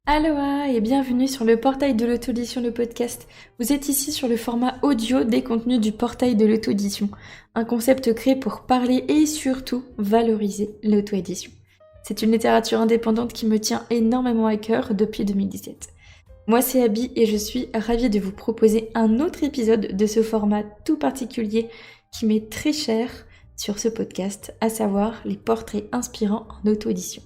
Aloha et bienvenue sur le portail de l'auto-édition, le podcast. Vous êtes ici sur le format audio des contenus du portail de l'auto-édition, un concept créé pour parler et surtout valoriser l'auto-édition. C'est une littérature indépendante qui me tient énormément à cœur depuis 2017. Moi c'est Abby et je suis ravie de vous proposer un autre épisode de ce format tout particulier qui m'est très cher sur ce podcast, à savoir les portraits inspirants en auto-édition.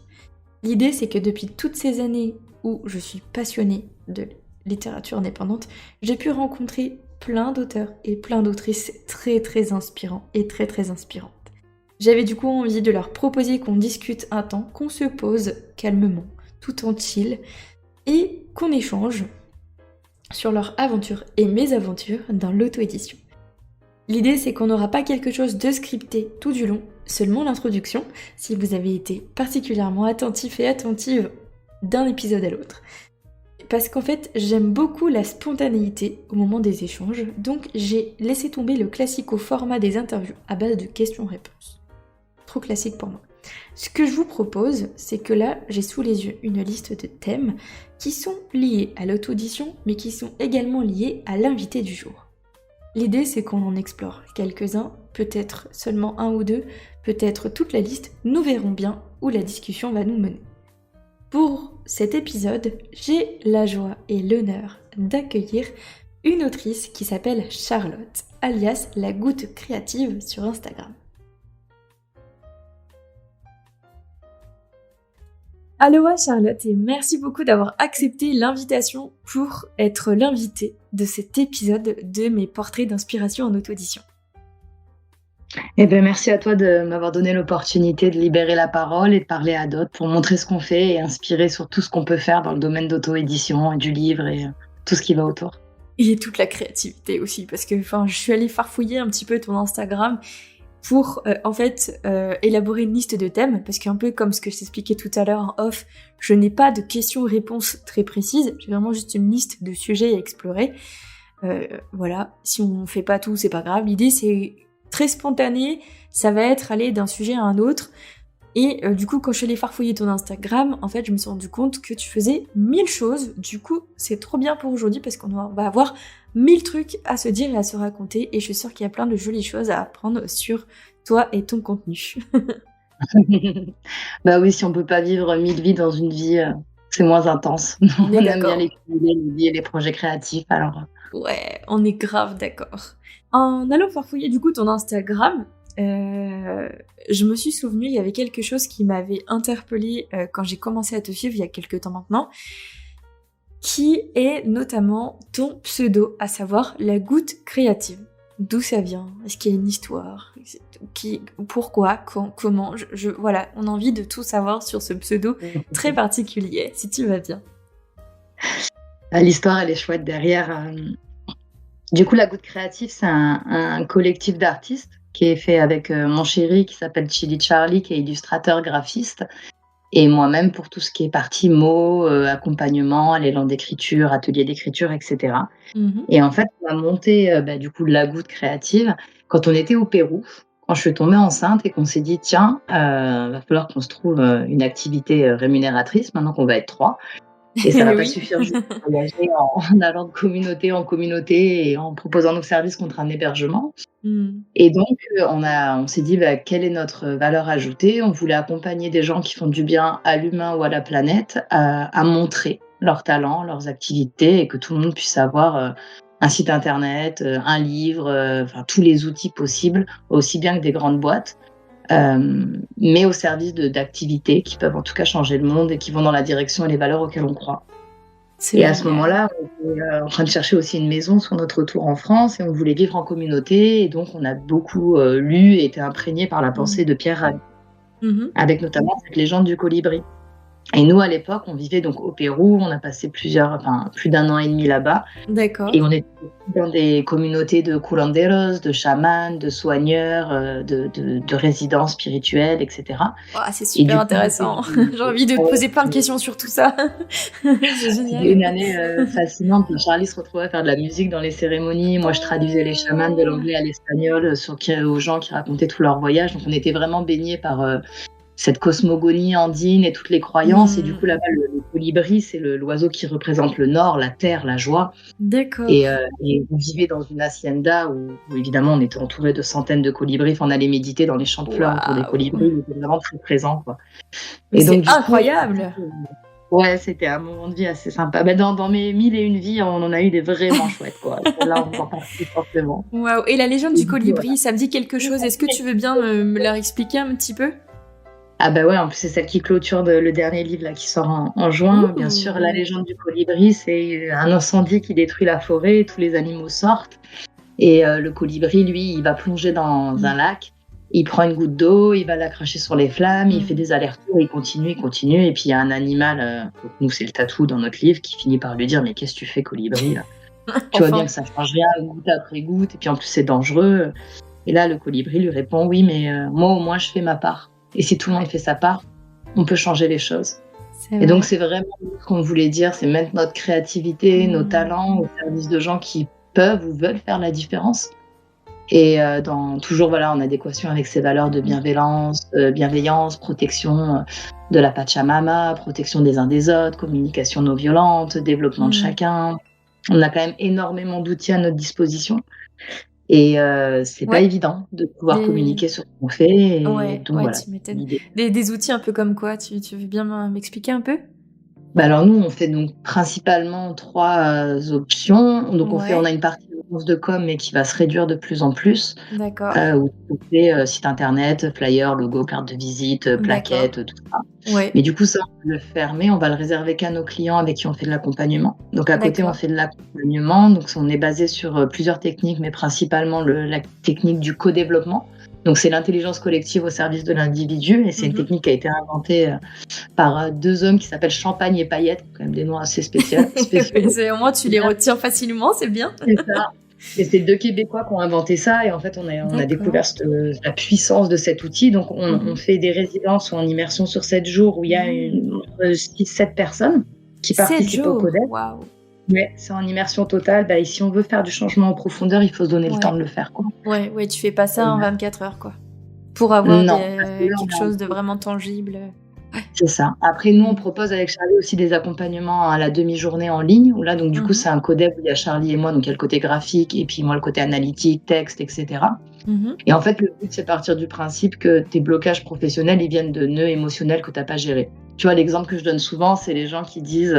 L'idée c'est que depuis toutes ces années où je suis passionnée de littérature indépendante, j'ai pu rencontrer plein d'auteurs et plein d'autrices très inspirants et très inspirantes. J'avais du coup envie de leur proposer qu'on discute un temps, qu'on se pose calmement, tout en chill, et qu'on échange sur leur aventure et mes aventures dans l'auto-édition. L'idée c'est qu'on n'aura pas quelque chose de scripté tout du long, seulement l'introduction, si vous avez été particulièrement attentif et attentive d'un épisode à l'autre. Parce qu'en fait, j'aime beaucoup la spontanéité au moment des échanges, donc j'ai laissé tomber le classique au format des interviews à base de questions-réponses. Trop classique pour moi. Ce que je vous propose, c'est que là, j'ai sous les yeux une liste de thèmes qui sont liés à l'auto-édition, mais qui sont également liés à l'invité du jour. L'idée, c'est qu'on en explore quelques-uns, peut-être seulement un ou deux, peut-être toute la liste, nous verrons bien où la discussion va nous mener. Pour cet épisode, j'ai la joie et l'honneur d'accueillir une autrice qui s'appelle Charlotte, alias La Goutte Créative sur Instagram. Aloha Charlotte et merci beaucoup d'avoir accepté l'invitation pour être l'invitée de cet épisode de mes portraits d'inspiration en auto-édition. Eh bien, merci à toi de m'avoir donné l'opportunité de libérer la parole et de parler à d'autres pour montrer ce qu'on fait et inspirer sur tout ce qu'on peut faire dans le domaine d'auto-édition et du livre et tout ce qui va autour. Et toute la créativité aussi, parce que je suis allée farfouiller un petit peu ton Instagram pour élaborer une liste de thèmes, parce qu'un peu comme ce que je t'expliquais tout à l'heure en off, je n'ai pas de questions-réponses très précises, j'ai vraiment juste une liste de sujets à explorer. Voilà, si on fait pas tout, c'est pas grave. L'idée c'est très spontané, ça va être aller d'un sujet à un autre. Et du coup, quand je suis allée farfouiller ton Instagram, en fait, je me suis rendu compte que tu faisais 1000 choses. Du coup, c'est trop bien pour aujourd'hui parce qu'on va avoir 1000 trucs à se dire et à se raconter. Et je suis sûre qu'il y a plein de jolies choses à apprendre sur toi et ton contenu. Bah oui, si on peut pas vivre 1000 vies dans une vie, c'est moins intense. On est On aime d'accord. bien les vies et les projets créatifs, alors... Ouais, on est grave d'accord. En allant farfouiller du coup ton Instagram, je me suis souvenue, il y avait quelque chose qui m'avait interpellée quand j'ai commencé à te suivre il y a quelques temps maintenant, qui est notamment ton pseudo, à savoir La Goutte Créative. D'où ça vient? Est-ce qu'il y a une histoire? Pourquoi? Comment? Voilà, on a envie de tout savoir sur ce pseudo très particulier, si tu vas bien. L'histoire, elle est chouette derrière. Du coup, La Goutte Créative, c'est un collectif d'artistes qui est fait avec mon chéri qui s'appelle Chili Charlie, qui est illustrateur graphiste, et moi-même pour tout ce qui est partie mots, accompagnement, l'élan d'écriture, atelier d'écriture, etc. Mm-hmm. Et en fait, on a monté du coup La Goutte Créative quand on était au Pérou, quand je suis tombée enceinte et qu'on s'est dit tiens, va falloir qu'on se trouve une activité rémunératrice maintenant qu'on va être 3. Et ça va pas suffire juste de voyager en allant de communauté en communauté et en proposant nos services contre un hébergement. Et donc, on s'est dit quelle est notre valeur ajoutée. On voulait accompagner des gens qui font du bien à l'humain ou à la planète à montrer leurs talents, leurs activités et que tout le monde puisse avoir un site internet, un livre, tous les outils possibles, aussi bien que des grandes boîtes. Mais au service d'activités qui peuvent en tout cas changer le monde et qui vont dans la direction et les valeurs auxquelles on croit. Et à ce moment-là, on était en train de chercher aussi une maison sur notre retour en France et on voulait vivre en communauté. Et donc, on a beaucoup lu et été imprégné par la pensée de Pierre Rabhi, avec notamment cette légende du colibri. Et nous, à l'époque, on vivait donc au Pérou. On a passé plus d'un an et demi là-bas. D'accord. Et on était dans des communautés de curanderos, de chamans, de soigneurs, de résidents spirituels, etc. Oh, c'est super intéressant. J'ai envie de te poser plein de questions sur tout ça. C'est génial. C'était une année fascinante. Charlie se retrouvait à faire de la musique dans les cérémonies. Moi, je traduisais les chamans de l'anglais à l'espagnol aux gens qui racontaient tout leur voyage. Donc, on était vraiment baignés par cette cosmogonie andine et toutes les croyances. Et du coup, Mmh. là-bas, le colibri, c'est l'oiseau qui représente le nord, la terre, la joie. Et, D'accord. on vivait dans une hacienda où évidemment on était entouré de centaines de colibris. Enfin, on allait méditer dans les champs de fleurs autour des Waouh! colibris. Ils étaient vraiment très présents, quoi. Mais Et donc, c'est du coup, incroyable! ouais, c'était un moment de vie assez sympa. Bah, dans mes 1001 vies, on en a eu des vraiment chouettes, quoi. Celle-là, on en parle plus forcément. Waouh! Et la légende Et du du coup, voilà. colibri, ça me dit quelque chose. Est-ce que tu veux bien me la expliquer un petit peu? Ah bah ouais, en plus, c'est celle qui clôture le dernier livre là, qui sort en juin. Bien sûr, la Ouh! légende du colibri, c'est un incendie qui détruit la forêt, tous les animaux sortent. Et le colibri, lui, il va plonger dans un Mmh. lac, il prend une goutte d'eau, il va la cracher sur les flammes, il fait Mmh. des allers-retours, il continue. Et puis il y a un animal, donc nous c'est le tatou dans notre livre, qui finit par lui dire: «Mais qu'est-ce que tu fais, colibri, là? Tu vois bien Enfin. que ça change rien, goutte après goutte, et puis en plus c'est dangereux». Et là, le colibri lui répond: «Oui, mais moi au moins je fais ma part. Et si tout le monde fait sa part, on peut changer les choses». C'est Et donc vrai. c'est vraiment ce qu'on voulait dire, c'est mettre notre créativité, nos Mmh. talents au service de gens qui peuvent ou veulent faire la différence. Et dans toujours, voilà, en adéquation avec ces valeurs de Mmh. bienveillance, protection, de la Pachamama, protection des uns des autres, communication non violente, développement de Mmh. chacun. On a quand même énormément d'outils à notre disposition, et c'est pas Ouais, évident de pouvoir des communiquer sur ce qu'on fait, et ouais, donc ouais, voilà, tu m'étonnes. l'idée. Des outils un peu comme quoi? Tu veux bien m'expliquer un peu? Bah, alors nous, on fait donc principalement 3 options. Donc on a Ouais, une partie agence de com, mais qui va se réduire de plus en plus. d'accord, Où on fait, site internet, flyer, logo, carte de visite, d'accord. plaquettes, tout ça. Ouais, Mais du coup, ça, on va le fermer, on va le réserver qu'à nos clients avec qui on fait de l'accompagnement. Donc à côté, on d'accord. fait de l'accompagnement, donc on est basé sur, plusieurs techniques, mais principalement la technique du co-développement. Donc c'est l'intelligence collective au service de l'individu, et c'est une Mmh. technique qui a été inventée, par, 2 hommes qui s'appellent Champagne et Paillettes, quand même des noms assez Mais spéciaux. c'est au moins tu les retiens facilement, c'est bien. C'est ça. Et c'est 2 Québécois qui ont inventé ça, et en fait, on a D'accord. découvert la puissance de cet outil. Donc on Mmh. fait des résidences ou en immersion sur 7 jours, où il y a Mmh. entre 6-7 personnes qui 7 participent au jours? codec. Waouh! Ouais, c'est en immersion totale. Bah, et si on veut faire du changement en profondeur, il faut se donner le temps Ouais, de le faire, quoi. ouais, ouais, tu fais pas ça en Et 24 heures, quoi. Pour avoir non, parce que là, on quelque est en chose de vraiment tangible. Ouais. c'est ça. Après, nous, on Mmh. propose avec Charlie aussi des accompagnements à la demi-journée en ligne, où là, donc du coup, Mmh mh. c'est un codec où il y a Charlie et moi, donc il y a le côté graphique et puis moi, le côté analytique, texte, et cetera. Mmh. Et en fait, le but, c'est de partir du principe que tes blocages professionnels, ils viennent de nœuds émotionnels que tu as pas gérés. Tu vois, l'exemple que je donne souvent, c'est les gens qui disent,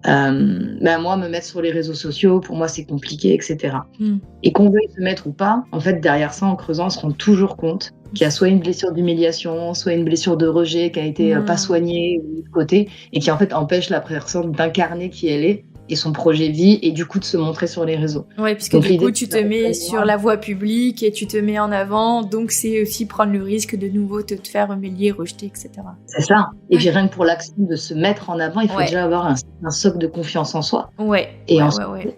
«Bah, moi, me mettre sur les réseaux sociaux, pour moi, c'est compliqué», et cetera. Mmh. Et qu'on veuille se mettre ou pas, en fait, derrière ça, en creusant, on se rend toujours compte qu'il y a soit une blessure d'humiliation, soit une blessure de rejet qui a été, pas Mmh. soignée ou mise de côté, et qui, en fait, empêche la personne d'incarner qui elle est et son projet de vie, et du coup, de se montrer sur les réseaux. Ouais, puisque Donc du l'idée coup, de tu cet te mets accompagnement, sur la voie publique et tu te mets en avant, donc c'est aussi prendre le risque de nouveau te faire humilier, rejeter et cetera. c'est ça. Et Ouais. puis rien que pour l'action de se mettre en avant, il faut Ouais. déjà avoir un socle de confiance en soi. Ouais, Et ouais, ensuite, ouais, ouais.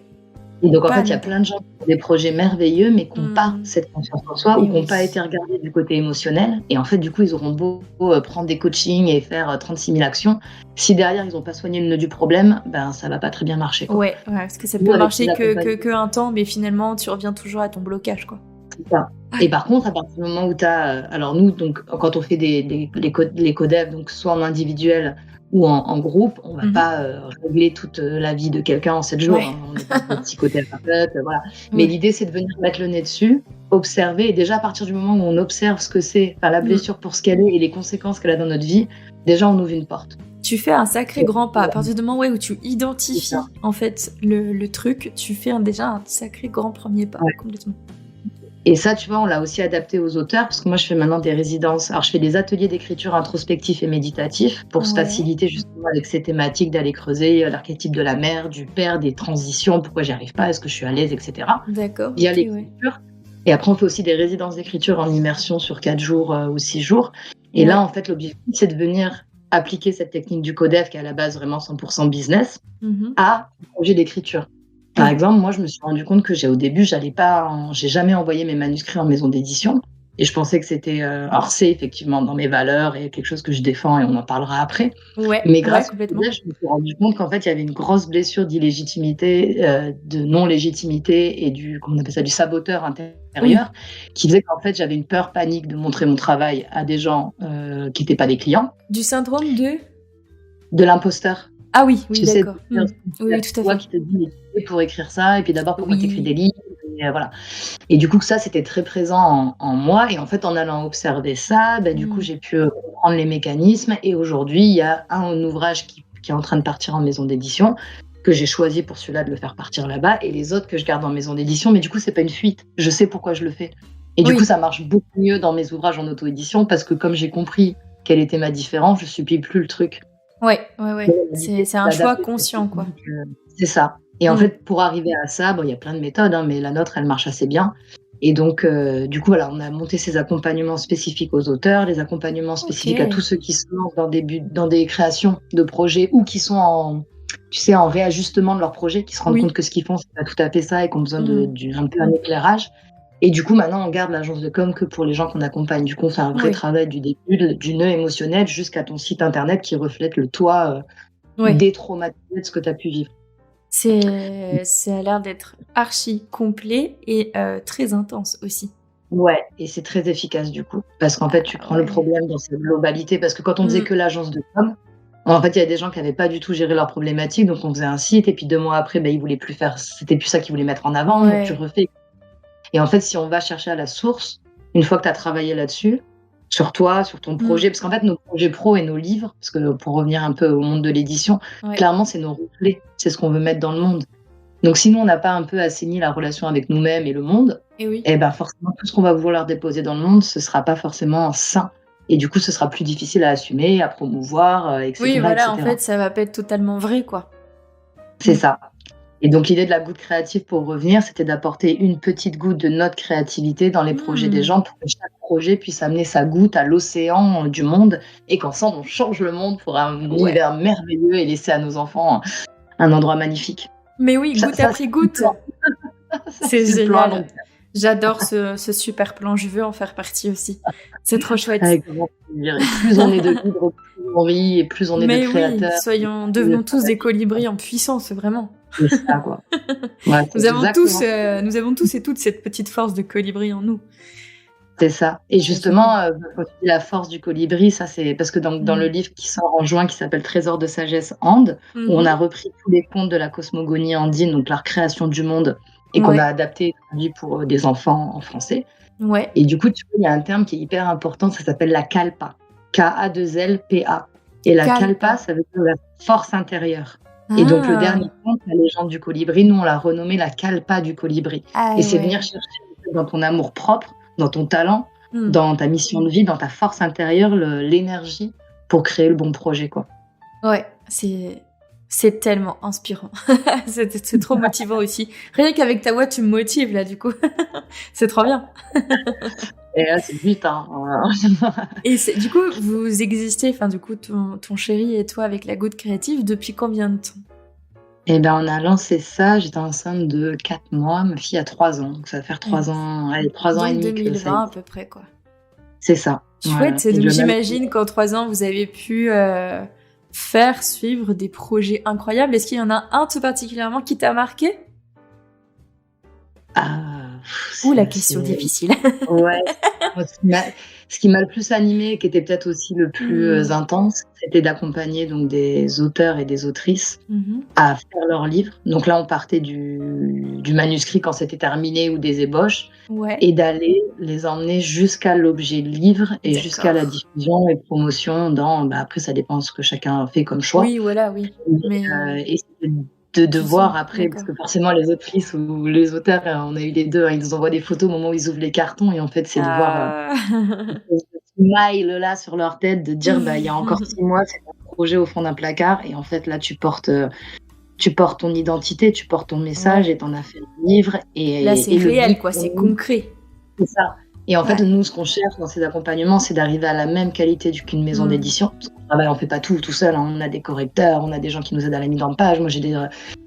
et donc en Pas fait, il y a anodin. plein de gens qui ont des projets merveilleux, mais qui ont pas Mmh. cette confiance en soi, ou Et qui ont pas oui. été regardés du côté émotionnel. Et en fait, du coup, ils auront beau, prendre des coachings et faire, 36 000 actions. Si derrière, ils ont pas soigné le nœud du problème, ben, ça va pas très bien marcher, quoi. Ouais, ouais, parce que ça Nous, peut avec ces marcher accompagnements, que un temps, mais finalement, tu reviens toujours à ton blocage, quoi. c'est ça. Et Ouais. par contre, à partir du moment où tu as, alors nous, donc quand on fait les codev, donc soit en individuel ou en groupe, on va Mmh mh. pas, régler toute, la vie de quelqu'un en 7 jours, Ouais. hein. On n'est pas des psychothérapeutes, voilà. Mais Ouais. l'idée, c'est de venir mettre le nez dessus, observer, et déjà à partir du moment où on observe ce que c'est, enfin la Mmh. blessure pour ce qu'elle est et les conséquences qu'elle a dans notre vie, déjà on ouvre une porte. Tu fais un sacré Et grand pas. À voilà, partir du moment, ouais, où tu c'est ça. identifies, en fait, le truc, tu fais déjà un sacré grand premier pas, Ouais. complètement. Et ça, tu vois, on l'a aussi adapté aux auteurs, parce que moi, je fais maintenant des résidences. Alors, je fais des ateliers d'écriture introspectif et méditatif pour se Ouais. faciliter justement avec ces thématiques, d'aller creuser, l'archétype de la mère, du père, des transitions, pourquoi j'y arrive pas, est-ce que je suis à l'aise, et cetera, D'accord, via OK, ouais. l'écriture. Et après, on fait aussi des résidences d'écriture en immersion sur 4 jours, ou 6 jours. Et là, Ouais. en fait, l'objectif, c'est de venir appliquer cette technique du codef, qui est à la base vraiment 100% business, Mmh mh. à un projet d'écriture. Par Ouais. exemple, moi, je me suis rendu compte que au début, j'ai jamais envoyé mes manuscrits en maison d'édition, Et je pensais que c'était, alors c'est effectivement dans mes valeurs et quelque chose que je défends et on en parlera après. Ouais, Mais ouais, grâce au complètement. projet, je me suis rendu compte qu'en fait, il y avait une grosse blessure d'illégitimité, de non-légitimité et du comment on appelle ça? Du saboteur Oui. intérieur qui faisait qu'en fait, j'avais une peur panique de montrer mon travail à des gens, qui étaient pas des clients. Du syndrome de? De l'imposteur. Ah oui, oui, Tu sais, de d'accord. dire Oui, c'est oui, tout à toi fait. qui te dis: «Mais qui tu es pour écrire ça? Et puis d'abord, pourquoi tu écris des Oui, livres?» Et voilà. Et du coup, que ça, c'était très présent en moi et en fait, en allant observer ça, bah, du coup, mmh, j'ai pu, comprendre les mécanismes et aujourd'hui, il y a un ouvrage qui est en train de partir en maison d'édition, que j'ai choisi pour celui-là de le faire partir là-bas et les autres que je garde en maison d'édition, mais du coup, c'est pas une fuite. Je sais pourquoi je le fais et du coup, oui, ça marche beaucoup mieux dans mes ouvrages en auto-édition parce que comme j'ai compris quelle était ma différence, je subis plus le truc. ouais, ouais, Ouais, ouais. l'idée, C'est c'est un choix d'adapter sa conscient, quoi. technique, c'est ça et en Mmh. fait, pour arriver à ça, bon, il y a plein de méthodes, hein, mais la nôtre, elle marche assez bien et donc du coup, voilà, on a monté ces accompagnements spécifiques aux auteurs, les accompagnements spécifiques à tous OK. ceux qui se lancent dans des créations de projets ou qui sont en tu sais, en réajustement de leur projet, qui se rendent compte Oui. que ce qu'ils font, c'est pas tout à fait ça et qui ont besoin Mmh. un peu un éclairage et du coup, maintenant, on garde l'agence de com que pour les gens qu'on accompagne. Du coup, on fait un vrai Oui. travail du début, du nœud émotionnel jusqu'à ton site internet qui reflète le toi, Ouais. détraumatisé de ce que tu as pu vivre. Ça a l'air d'être archi complet et très intense aussi. Ouais et c'est très efficace du coup, parce qu'en fait, tu Ah prends le ouais. problème dans sa globalité, parce que quand on faisait Mmh. que l'agence de com, en fait, il y a des gens qui avaient pas du tout géré leurs problématiques, donc on faisait un site et puis 2 mois après, bah, ils voulaient plus faire c'était plus ça qu'ils voulaient mettre en avant, donc tu Ouais. refais et en fait, si on va chercher à la source, une fois que tu as travaillé là-dessus, sur toi, sur ton Mmh. projet parce qu'en fait, nos projets pro et nos livres, parce que pour revenir un peu au monde de l'édition, Ouais. clairement, c'est nos reflets, c'est ce qu'on veut mettre dans le monde. Donc si nous, on n'a pas un peu assaini la relation avec nous-mêmes et le monde, Et oui. et ben, forcément, tout ce qu'on va vouloir déposer dans le monde, ce sera pas forcément sain et du coup, ce sera plus difficile à assumer, à promouvoir, et Oui, cetera, et voilà, en cetera. fait, ça va pas être totalement vrai, quoi. C'est Mmh. ça et donc l'idée de la goutte créative, pour revenir, c'était d'apporter une petite goutte de notre créativité dans les projets des Mmh. gens pour que chaque projet puisse amener sa goutte à l'océan, du monde et qu'ensemble, on change le monde pour un Ouais. univers merveilleux et laisser à nos enfants un endroit magnifique. Mais oui, Ça goutte ça, c'est après le goutte. plan. Ça, C'est c'est le plan à long génial. terme. J'adore ce super plan, je veux en faire partie aussi. C'est trop chouette. Avec grand plaisir et plus on est de libres, plus on rit et plus on est de Mais oui, créateurs et plus devenons tous des colibris en puissance, vraiment. c'est ça, quoi. Ouais, c'est exactement Nous avons tous et toutes cette petite force de colibri en nous. c'est ça et C'est génial. justement, quand tu dis la force du colibri, ça c'est parce que dans le Mmh. livre qui sort en juin, qui s'appelle Trésor de sagesse Ande, Mmh où on mh. a repris tous les contes de la cosmogonie andine, donc la création du monde et qu'on a Ouais, adapté et traduit pour, des enfants en français ouais. et du coup, tu vois, il y a un terme qui est hyper important, ça s'appelle la kalpa, K-A-2-L-P-A et la Kalpa. kalpa, ça veut dire la force intérieure et donc le dernier Ah! conte, La légende du colibri, nous on l'a renommé la kalpa du colibri et Ah c'est venir ouais. chercher dans ton amour propre, dans ton talent, Mmh. dans ta mission de vie, dans ta force intérieure, l'énergie pour créer le bon projet, quoi. Ouais, c'est tellement inspirant. C'est trop motivant aussi. Rien qu'avec ta voix, tu me motives là, du coup. C'est trop bien. Et là, c'est le but, hein. Et du coup, vous existez, enfin, du coup, ton chéri et toi avec la Goutte Créative depuis combien de temps? Et ben, on a lancé ça, j'étais enceinte de 4 mois, ma fille a 3 ans, donc ça va faire Ouais. 3 ans, allez 3 ans et Donc demi que ça 2020 à existe. peu près, quoi. C'est ça, Chouette, voilà et et donc Dieu merci. j'imagine qu'en 3 ans, vous avez pu, faire suivre des projets incroyables. Est-ce qu'il y en a un tout particulièrement qui t'a marqué? Ah, Ouh, la question c'est difficile. ouais, moi ce qui m'a le plus animée, qui était peut-être aussi le plus, Mmh. intense, c'était d'accompagner donc des auteurs et des autrices Mmh mh. à faire leurs livres. Donc là, on partait du manuscrit quand c'était terminé ou des ébauches Ouais, et d'aller les emmener jusqu'à l'objet livre et jusqu'à la d'accord. diffusion et promotion dans bah, après ça dépend ce que chacun fait comme choix. Oui, voilà, oui. Mais Et c'était de voir après parce d'accord. que forcément les autrices ou les auteurs, on a eu les 2 hein, ils nous envoient des photos au moment où ils ouvrent les cartons et en fait, c'est de voir, Ah! cette espèce de smile là sur leur tête, de dire: «Bah, il y a encore 6 mois, c'était un projet au fond d'un placard» et en fait là, tu portes ton identité, tu portes ton message Ouais, et tu en as fait un livre là, c'est et le but réel, quoi, pour c'est nous concret. c'est ça et en fait, Ouais. nous, ce qu'on cherche dans ces accompagnements, c'est d'arriver à la même qualité qu'une maison Mmh. d'édition. travail, on fait pas tout seul, hein. On a des correcteurs, on a des gens qui nous aident à la mise en page. Moi, j'ai des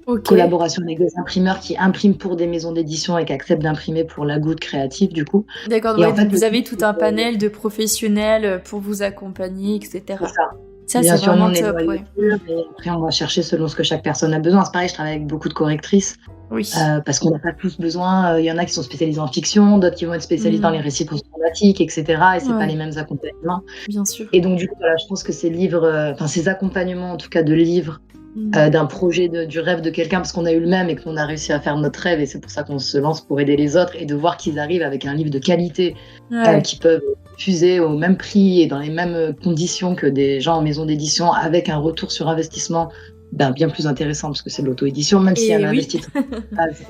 OK. collaborations avec des imprimeurs qui impriment pour des maisons d'édition et qui acceptent d'imprimer pour la Goutte Créative, du coup. D'accord, Et ouais, en fait, donc le vous truc, avez tout c'est un que panel de professionnels, pour vous accompagner et c'est cetera. ça. Ça, Bien c'est sûr, nous, vraiment on est top, noyau ouais. dur et après, on va chercher selon ce que chaque personne a besoin. C'est pareil, je travaille avec beaucoup de correctrices, Oui. parce qu'on n'a pas tous besoin. Il y en a qui sont spécialisés en fiction, d'autres qui vont être spécialisés dans les Mmh. récits post-traumatiques, et cetera, et c'est pas les Ouais, mêmes accompagnements. bien sûr. Et donc, du coup, voilà, je pense que ces livres, enfin, ces accompagnements, en tout cas, de livres, Mmh. d'un projet du rêve de quelqu'un, parce qu'on a eu le même et qu'on a réussi à faire notre rêve, et c'est pour ça qu'on se lance pour aider les autres, et de voir qu'ils arrivent avec un livre de qualité, Ouais. qui peuvent diffuser au même prix et dans les mêmes conditions que des gens en maison d'édition, avec un retour sur investissement bien plus intéressant, parce que c'est de l'auto-édition, même s'il y a un Et oui, investissement de base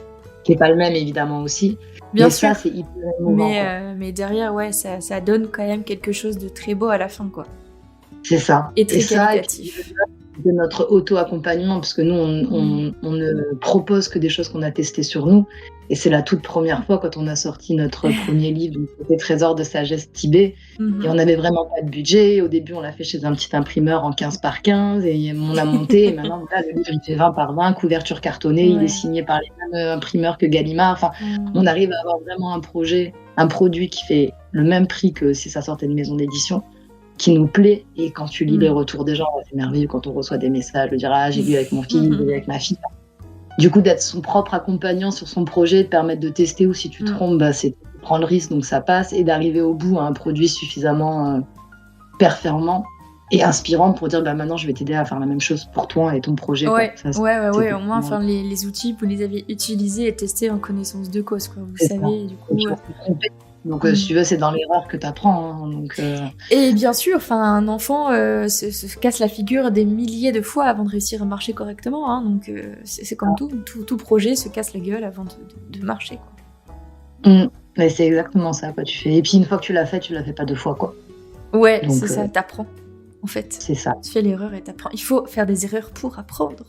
qui n'est pas le même, évidemment, aussi. bien Mais sûr. ça, c'est hyper émouvant, quoi. Mais derrière, ouais, ça donne quand même quelque chose de très beau à la fin, quoi. C'est ça. Et Et très ça, et puis qualitatif. de notre auto-accompagnement, parce que nous, Mmh. on ne propose que des choses qu'on a testées sur nous. Et c'est la toute première fois quand on a sorti notre premier livre, donc c'était Trésor de sagesse Tibet. Et Mmh. on n'avait vraiment pas de budget. Au début, on l'a fait chez un petit imprimeur en 15 par 15 et on a monté. Et maintenant, voilà, le livre, il fait 20 par 20, couverture cartonnée. Il est Ouais. signé par les mêmes imprimeurs que Gallimard. Enfin, Mmh. on arrive à avoir vraiment un projet, un produit qui fait le même prix que si ça sortait de maison d'édition, qui nous plaît. Et quand tu lis les Mmh. retours des gens, c'est merveilleux quand on reçoit des messages de dire ah, j'ai lu avec mon fils, j'ai lu avec ma fille. Du coup, d'être son propre accompagnant sur son projet, de permettre de tester, ou si tu te Mmh. trompes, bah, c'est prendre le risque, donc ça passe, et d'arriver au bout à un produit suffisamment performant et inspirant pour dire bah, maintenant je vais t'aider à faire la même chose pour toi et ton projet, quoi. Ouais, Ça, ouais, au moins, vraiment- enfin, les outils, vous les avez utilisés et testés en connaissance de cause, quoi. Vous c'est ça. savez, du Et coup. puis on s'est trompé. Donc, si Mmh. tu veux, c'est dans l'erreur que tu apprends. Hein, donc, Et bien sûr, enfin, un enfant se casse la figure des milliers de fois avant de réussir à marcher correctement, hein, donc c'est comme tout projet se casse la gueule avant de marcher, quoi. mais c'est exactement ça, quoi. Tu fais. Et puis une fois que tu l'as fait pas deux fois, quoi. Ouais, c'est Donc, ça, t'apprends, en fait. c'est ça. Tu fais l'erreur et t'apprends. Il faut faire des erreurs pour apprendre.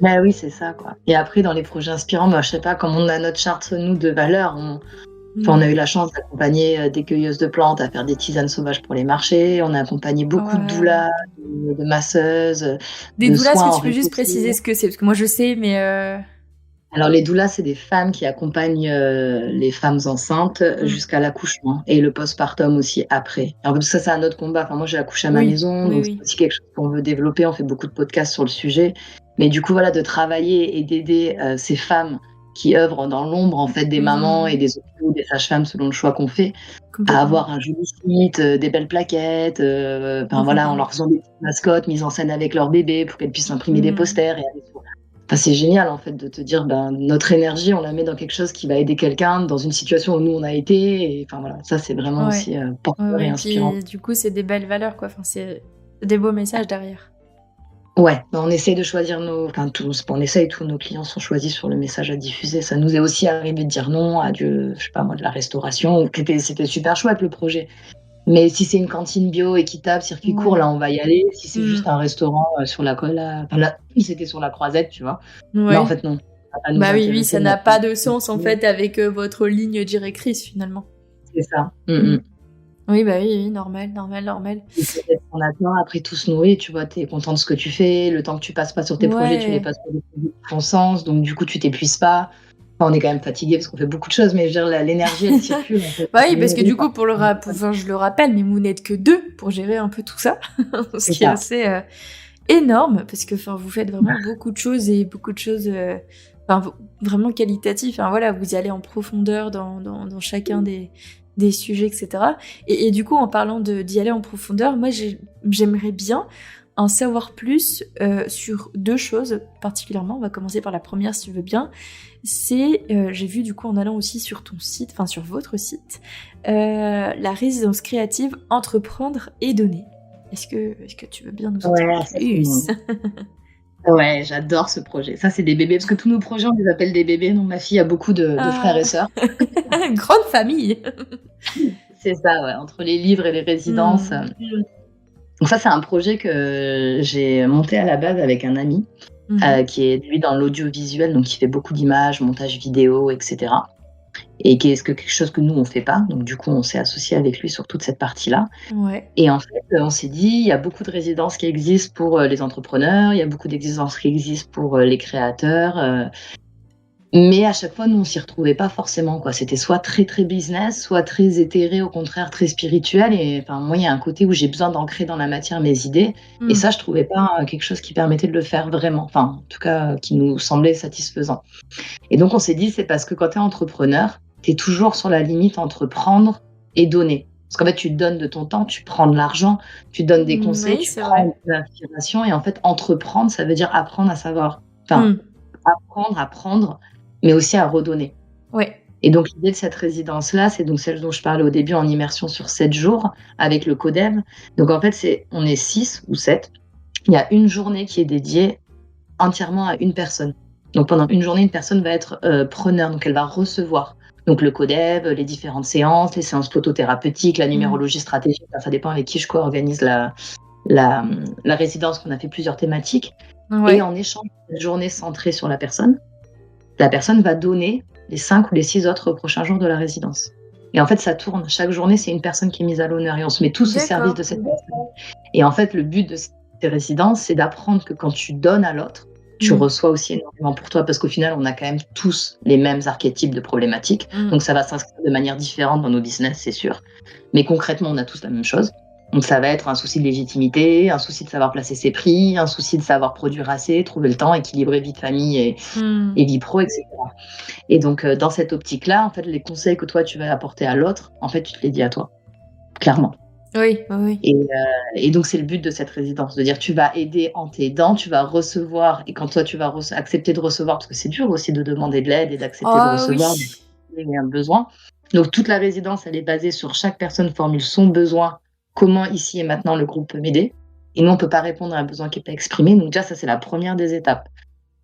Bah oui, c'est ça, quoi. Et après, dans les projets inspirants, moi, je sais pas, comme on a notre charte, nous, de valeurs, enfin, on a eu la chance d'accompagner des cueilleuses de plantes à faire des tisanes sauvages pour les marchés. On a accompagné beaucoup de Ouais. doulas, de masseuses, Des de doulas, est-ce soins que en tu peux juste répétition. préciser ce que c'est? Parce que moi, je sais, mais... Alors, les doulas, c'est des femmes qui accompagnent les femmes enceintes Mm. jusqu'à l'accouchement et le postpartum aussi après. Alors, ça, c'est un autre combat. Enfin, moi, j'ai accouché à ma Oui, maison, oui, donc c'est oui. aussi quelque chose qu'on veut développer. On fait beaucoup de podcasts sur le sujet. Mais du coup, voilà, de travailler et d'aider ces femmes qui œuvrent dans l'ombre, en fait, des mamans et Mm. des hôpitaux, des sages-femmes, selon le choix qu'on fait, à Complètement. avoir un joli site, des belles plaquettes, enfin, voilà, en leur faisant des petites mascottes mises en scène avec leur bébé pour qu'elles puissent imprimer des Mm. posters et aller sur. Enfin, c'est génial, en fait, de te dire, ben, notre énergie, on la met dans quelque chose qui va aider quelqu'un dans une situation où nous, on a été. Et enfin, voilà, ça, c'est vraiment Ouais. aussi Ouais, porteur et ouais. inspirant. Puis, du coup, c'est des belles valeurs, quoi. Enfin, c'est des beaux messages derrière. Ouais, ben, on essaie de choisir enfin, tous, on essaye, tous nos clients sont choisis sur le message à diffuser. Ça nous est aussi arrivé de dire non à je sais pas moi, de la restauration. C'était super chouette, le projet. Mais si c'est une cantine bio, équitable, circuit court, là, Ouais. on va y aller. Si c'est Mm. juste un restaurant sur enfin, là, c'était sur la Croisette, tu vois. Mais en Ouais. fait, non, ça va pas nous Bah oui, oui, intéresser ça de n'a mettre. pas de sens, en fait, avec votre ligne directrice, finalement. C'est ça. Mm. Oui, bah oui, oui, normal. Et peut-être qu'on a plein, après tout se nourrit, tu vois, tu es content de ce que tu fais, le temps que tu passes pas sur tes projets, tu les Ouais. passes sur des projets qui font sens, donc du coup, tu t'épuises pas. Enfin, on est quand même fatigué parce qu'on fait beaucoup de choses, mais je veux dire, l'énergie, elle circule, en fait. Bah oui, Elle est parce que nourrie du coup, par. enfin, je le rappelle, mais vous n'êtes que deux pour gérer un peu tout ça, ce C'est qui est ça. assez énorme, parce que enfin, vous faites vraiment beaucoup de choses et beaucoup de choses enfin, vraiment qualitatives. Enfin, voilà, vous y allez en profondeur dans chacun des sujets, etc. Et du coup, en parlant d'y aller en profondeur, moi, j'aimerais bien en savoir plus sur deux choses particulièrement. On va commencer par la première, si tu veux bien. C'est, j'ai vu du coup en allant aussi sur ton site, enfin sur votre site, la résidence créative Entreprendre et Donner. Est-ce que tu veux bien nous en dire Ouais, ça, plus? ouais, j'adore ce projet. Ça, c'est des bébés, parce que tous nos projets, on les appelle des bébés. Donc, ma fille a beaucoup de frères et Ah, sœurs. grande famille. C'est ça, ouais, entre les livres et les résidences. Hmm. Donc ça, c'est un projet que j'ai monté à la base avec un ami Mhm. qui est lui dans l'audiovisuel, donc qui fait beaucoup d'images, montage vidéo, etc. et qui est quelque chose que nous, on fait pas. Donc du coup, on s'est associé avec lui sur toute cette partie-là. Ouais. Et en fait, on s'est dit: «Il y a beaucoup de résidences qui existent pour, les entrepreneurs, il y a beaucoup d'exigences qui existent pour, les créateurs», mais à chaque fois, nous, on s'y retrouvait pas forcément, quoi. C'était soit très, très business, soit très éthéré, au contraire très spirituel et enfin, moi, il y a un côté où j'ai besoin d'ancrer dans la matière mes idées et Mmh. ça, je trouvais pas, quelque chose qui permettait de le faire vraiment, enfin, en tout cas, qui nous semblait satisfaisant et donc on s'est dit: «C'est parce que quand tu es entrepreneur, tu es toujours sur la limite entre prendre et donner». Parce qu'en fait, tu donnes de ton temps, tu prends de l'argent, tu donnes des conseils, Oui, tu c'est prends vrai. de l'inspiration et en fait, entreprendre, ça veut dire apprendre à savoir enfin, Mmh. apprendre à prendre, mais aussi à redonner Ouais. et donc l'idée de cette résidence-là, c'est donc celle dont je parlais au début en immersion sur 7 jours avec le CODEV. Donc en fait, on est 6 ou 7. Il y a une journée qui est dédiée entièrement à une personne. Donc pendant une journée, une personne va être, preneur, donc elle va recevoir donc le CODEV, les différentes séances, les séances photothérapeutiques, la Mmh. numérologie stratégique, enfin, ça dépend avec qui je co-organise la résidence, qu'on a fait plusieurs thématiques et Ouais. en échange d'une journée centrée sur la personne va donner les 5 ou les 6 autres prochains jours de la résidence. Et en fait, ça tourne. Chaque journée, c'est une personne qui est mise à l'honneur et on se met tous au service D'accord. de cette personne. Et en fait, le but de ces résidences, c'est d'apprendre que quand tu donnes à l'autre, tu Mmh. reçois aussi énormément pour toi parce qu'au final, on a quand même tous les mêmes archétypes de problématiques. Mmh. Donc, ça va s'inscrire de manière différente dans nos business, c'est sûr. Mais concrètement, on a tous la même chose. Donc, ça va être un souci de légitimité, un souci de savoir placer ses prix, un souci de savoir produire assez, trouver le temps, équilibrer vie de famille Mmh. et vie pro, etc. Et donc, dans cette optique-là, en fait, les conseils que toi, tu vas apporter à l'autre, en fait, tu te les dis à toi, clairement. Oui, oui, oui. Et donc, c'est le but de cette résidence, de dire tu vas aider en t'aidant, tu vas recevoir, et quand toi, tu vas accepter de recevoir, parce que c'est dur aussi de demander de l'aide et d'accepter de Ah recevoir, oui! il y a un besoin. Donc, toute la résidence, elle est basée sur chaque personne formule son besoin, comment ici et maintenant le groupe peut m'aider. Et nous, on ne peut pas répondre à un besoin qui n'est pas exprimé. Donc, déjà, ça, c'est la première des étapes.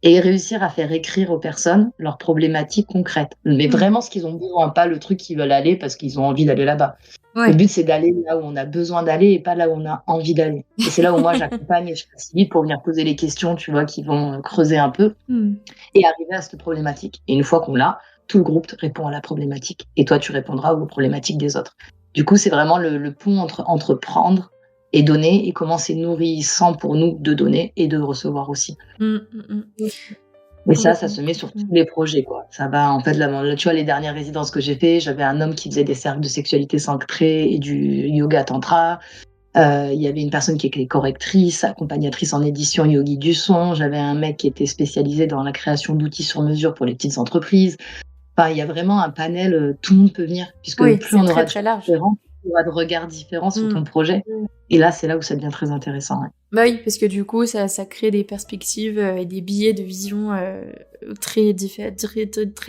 Et réussir à faire écrire aux personnes leurs problématiques concrètes. Mais Mmh. vraiment ce qu'ils ont besoin, pas le truc qu'ils veulent aller parce qu'ils ont envie d'aller là-bas. Le Ouais. but, c'est d'aller là où on a besoin d'aller et pas là où on a envie d'aller. Et c'est là où moi j'accompagne et je facilite pour venir poser les questions, tu vois, qui vont creuser un peu Mmh. et arriver à cette problématique. Et une fois qu'on l'a, tout le groupe répond à la problématique et toi, tu répondras aux problématiques des autres. Du coup, c'est vraiment le pont entre prendre et donner et comment c'est nourrissant pour nous de donner et de recevoir aussi. Mmh, mmh mh. Et ça Complètement, se met sur tous complètement. les projets, quoi. Ça va en fait, là, tu vois, les dernières résidences que j'ai fait, j'avais un homme qui faisait des cercles de sexualité sacrée et du yoga tantra. Il y avait une personne qui était correctrice, accompagnatrice en édition, yogi du son. J'avais un mec qui était spécialisé dans la création d'outils sur mesure pour les petites entreprises. Enfin, il y a vraiment un panel, tout le monde peut venir puisque Oui, plus c'est on aura très, de très choses large. différentes, plus on aura de regards différents sur ton Mmh. projet et là, c'est là où ça devient très intéressant, ouais. Bah oui, parce que du coup, ça crée des perspectives, et des biais de vision, très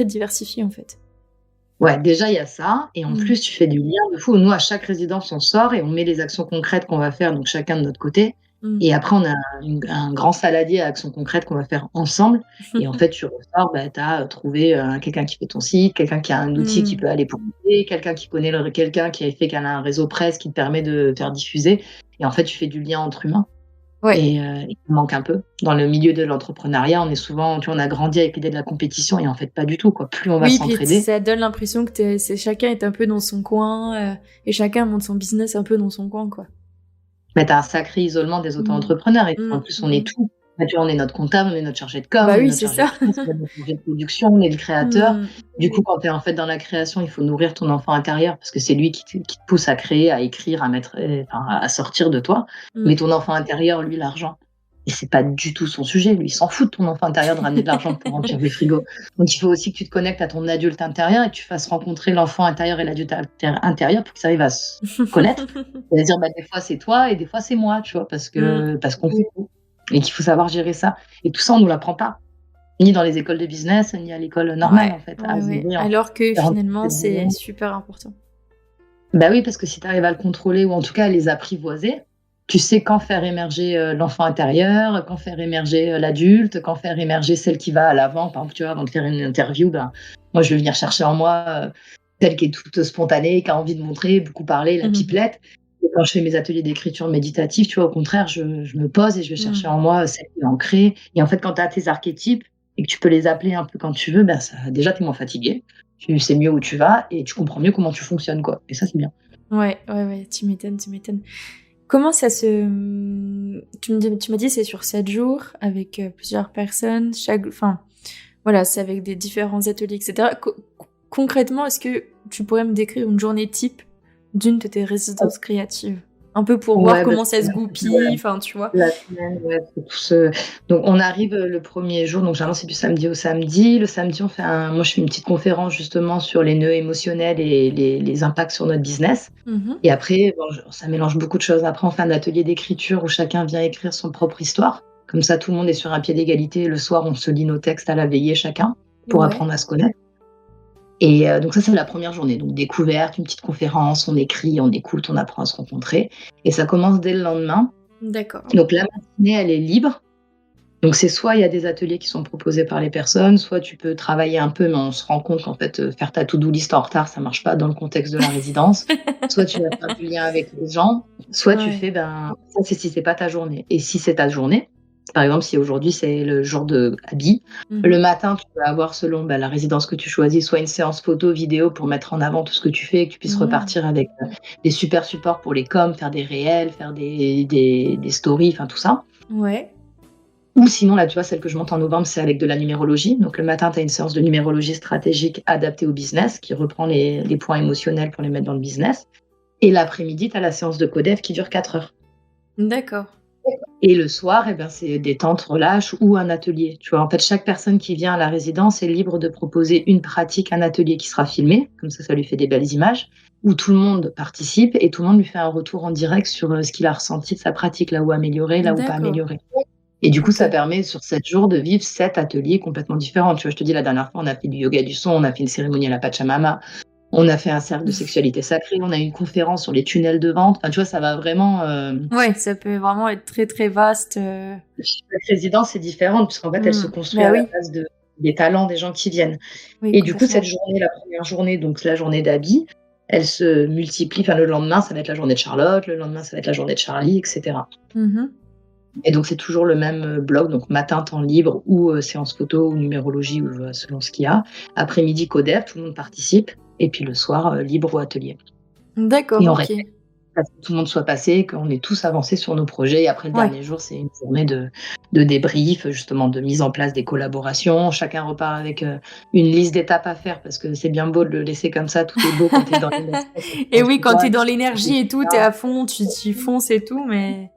diversifiés, en fait. Ouais, déjà, il y a ça et en Mmh. plus, tu fais du lien de fou. Nous, à chaque résidence, on sort et on met les actions concrètes qu'on va faire, donc chacun de notre côté Mmh. et après on a un grand saladier à actions concrètes qu'on va faire ensemble et en fait, tu ressors, bah, tu as trouvé, quelqu'un qui fait ton site, quelqu'un qui a un outil qui Mmh. peut aller pour t'aider, quelqu'un qui connaît quelqu'un qui a fait qu'elle a un réseau presse qui te permet de faire diffuser et en fait, tu fais du lien entre humains. Ouais. Et ça manque un peu. Dans le milieu de l'entrepreneuriat, on est souvent tu vois, on a grandi avec l'idée de la compétition et en fait pas du tout, quoi. Plus on va Oui, puis s'entraider, ça donne l'impression que chacun est un peu dans son coin, et chacun monte son business un peu dans son coin, quoi. bah, tu as un sacré isolement des Mmh. auto-entrepreneurs et en Mmh, plus on mmh est mh. tout. Bah, tu vois, on est notre comptable, on est notre chargé de com, Bah on est oui, notre c'est chargé de ça. presse, on est notre chargé de production, on est le créateur. Mmh. Du coup, quand tu es en fait dans la création, il faut nourrir ton enfant intérieur parce que c'est lui qui te pousse à créer, à écrire, à mettre, enfin à sortir de toi. Mais Mmh. ton enfant intérieur, lui, l'argent et c'est pas du tout son sujet. Lui, il s'en fout de ton enfant intérieur de ramener de l'argent pour remplir des frigos. Donc il faut aussi que tu te connectes à ton adulte intérieur et que tu fasses rencontrer l'enfant intérieur et l'adulte intérieur pour qu'ils arrivent à se connaître et à dire: «Bah, des fois c'est toi et des fois c'est moi», tu vois? Mmh. Parce qu'on fait tout et qu'il faut savoir gérer ça et tout ça, on nous l'apprend pas, ni dans les écoles de business, ni à l'école normale, Ouais, en fait, à ouais, ouais. gérer en Alors que différentes finalement, c'est situations. super important. Bah, oui, parce que si tu arrives à le contrôler ou en tout cas à les apprivoiser, tu sais quand faire émerger, l'enfant intérieur, quand faire émerger, l'adulte, quand faire émerger celle qui va à l'avant. Par exemple, tu vois, avant de faire une interview, ben, moi, je vais venir chercher en moi, celle qui est toute spontanée, qui a envie de montrer, beaucoup parler, la Mmh. pipelette. Et quand je fais mes ateliers d'écriture méditative, tu vois, au contraire, je me pose et je vais chercher Mmh. en moi celle qui est ancrée et en fait, quand tu as tes archétypes et que tu peux les appeler un peu quand tu veux, ben, ça déjà, tu es moins fatigué. tu sais mieux où tu vas et tu comprends mieux comment tu fonctionnes, quoi. Et ça, c'est bien. Ouais, tu m'étonnes. Comment ça se... tu m'as dit c'est sur 7 jours avec plusieurs personnes, enfin, voilà, c'est avec des différents ateliers, etc. Concrètement, est-ce que tu pourrais me décrire une journée type d'une de tes résidences créatives? Un peu pour voir Ouais, bah, comment ça se goupille, enfin, tu vois. la semaine, ouais, c'est tout ce donc on arrive, le premier jour, donc généralement c'est du samedi au samedi. Le samedi, moi je fais une petite conférence justement sur les nœuds émotionnels et les impacts sur notre business Mhm. et après, bon, ça mélange beaucoup de choses. Après, on fait un atelier d'écriture où chacun vient écrire son propre histoire. Comme ça, tout le monde est sur un pied d'égalité. Le soir, on se lit nos textes à la veillée chacun pour Ouais. apprendre à se connaître et donc ça, c'est la première journée. Donc découverte, une petite conférence, on écrit, on écoute, on apprend à se rencontrer et ça commence dès le lendemain. D'accord. Donc la matinée, elle est libre. Donc c'est soit il y a des ateliers qui sont proposés par les personnes, soit tu peux travailler un peu, mais on se rend compte qu'en fait, faire ta to-do list en retard, ça marche pas dans le contexte de la résidence. Soit tu vas faire du lien avec les gens, soit tu Ouais. fais, ça c'est si c'est pas ta journée. Et si c'est ta journée, par exemple, si aujourd'hui c'est le jour de habits, le Mhm. matin, tu peux avoir selon, la résidence que tu choisis, soit une séance photo, vidéo pour mettre en avant tout ce que tu fais et que tu puisses Mhm. repartir avec, des super supports pour les coms, faire des réels, faire des stories, enfin tout ça. Ouais. Ou sinon, là, tu vois, celle que je monte en novembre, c'est avec de la numérologie. Donc, le matin, tu as une séance de numérologie stratégique adaptée au business qui reprend les points émotionnels pour les mettre dans le business. Et l'après-midi, tu as la séance de codev qui dure 4 heures. D'accord. Et le soir, eh ben, c'est détente, relâche ou un atelier. Tu vois, en fait, chaque personne qui vient à la résidence est libre de proposer une pratique, un atelier qui sera filmé. Comme ça lui fait des belles images, où tout le monde participe et tout le monde lui fait un retour en direct sur ce qu'il a ressenti de sa pratique, là où améliorer, là où pas D'accord. améliorer. Et du coup, Ok. ça permet sur 7 jours de vivre 7 ateliers complètement différents. Tu vois, je te dis, la dernière fois, on a fait du yoga du son, on a fait une cérémonie à la Pachamama, on a fait un cercle de sexualité sacrée, on a eu une conférence sur les tunnels de vente. Enfin, tu vois, ça va vraiment. Ouais, ça peut vraiment être très très vaste. Chaque résidence est différente, puisqu'en fait, elle se construit Bah à la oui, base des talents des gens qui viennent. oui, Et du coup, cette complètement. journée, la première journée, donc la journée d'habits, elle se multiplie. Enfin, le lendemain, ça va être la journée de Charlotte, le lendemain, ça va être la journée de Charlie, etc. Mhm. Et donc, c'est toujours le même bloc, donc matin, temps libre, ou séance photo, ou numérologie, ou selon ce qu'il y a. Après-midi, codev, tout le monde participe. Et puis le soir, libre ou atelier. D'accord, Et on ok. respecte que tout le monde soit passé, qu'on ait tous avancé sur nos projets. Et après, le Ouais. dernier jour, c'est une journée de débrief, justement, de mise en place des collaborations. Chacun repart avec une liste d'étapes à faire, parce que c'est bien beau de le laisser comme ça. Tout est beau quand tu es dans l'émotion, Et quand oui, tu quand vois, t'es et dans tu l'énergie et tout, t'es à fond, tu fonces et tout, mais...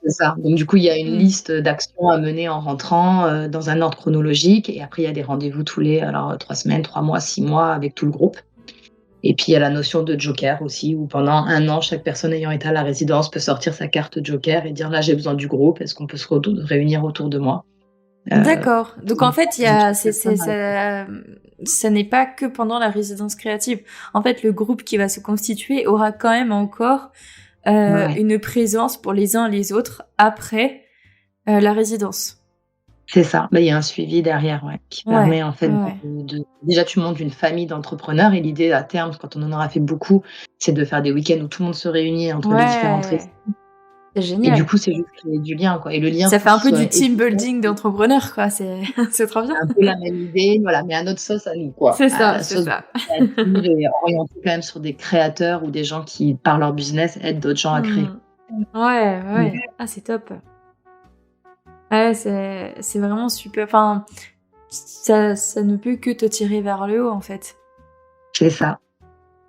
c'est ça. Donc du coup, il y a une Hmm. liste d'actions à mener en rentrant, dans un ordre chronologique et après il y a des rendez-vous tous les 3 semaines, 3 mois, 6 mois avec tout le groupe. Et puis il y a la notion de joker aussi où pendant 1 an, chaque personne ayant été à la résidence peut sortir sa carte joker et dire: «Là, j'ai besoin du groupe, est-ce qu'on peut se réunir autour de moi?» D'accord. Donc en fait, il y donc a, c'est pas mal. ça n'est pas que pendant la résidence créative. En fait, le groupe qui va se constituer aura quand même encore Ouais. une présence pour les uns et les autres après la résidence. C'est ça. Bah, il y a un suivi derrière, ouais, qui Ouais, permet en fait ouais. de déjà tu montes une famille d'entrepreneurs et l'idée à terme, quand on en aura fait beaucoup, c'est de faire des week-ends où tout le monde se réunit entre les différentes résidences. Ouais, c'est Et du génial. coup, c'est juste créer du lien, quoi. Et le lien, Ça faut fait un qu'il peu soit du team efficace. building d'entrepreneur, quoi. C'est, c'est trop bien. C'est un peu la même idée, voilà, mais à notre sauce à nous, quoi. C'est À ça, la c'est sauce ça. créative et orientée quand même sur des créateurs ou des gens qui, par leur business, aident d'autres gens à créer. Hmm. Ouais, Mmh. ouais. Ah, c'est top. Ouais, c'est vraiment super. Enfin, ça ne peut que te tirer vers le haut, en fait. C'est ça.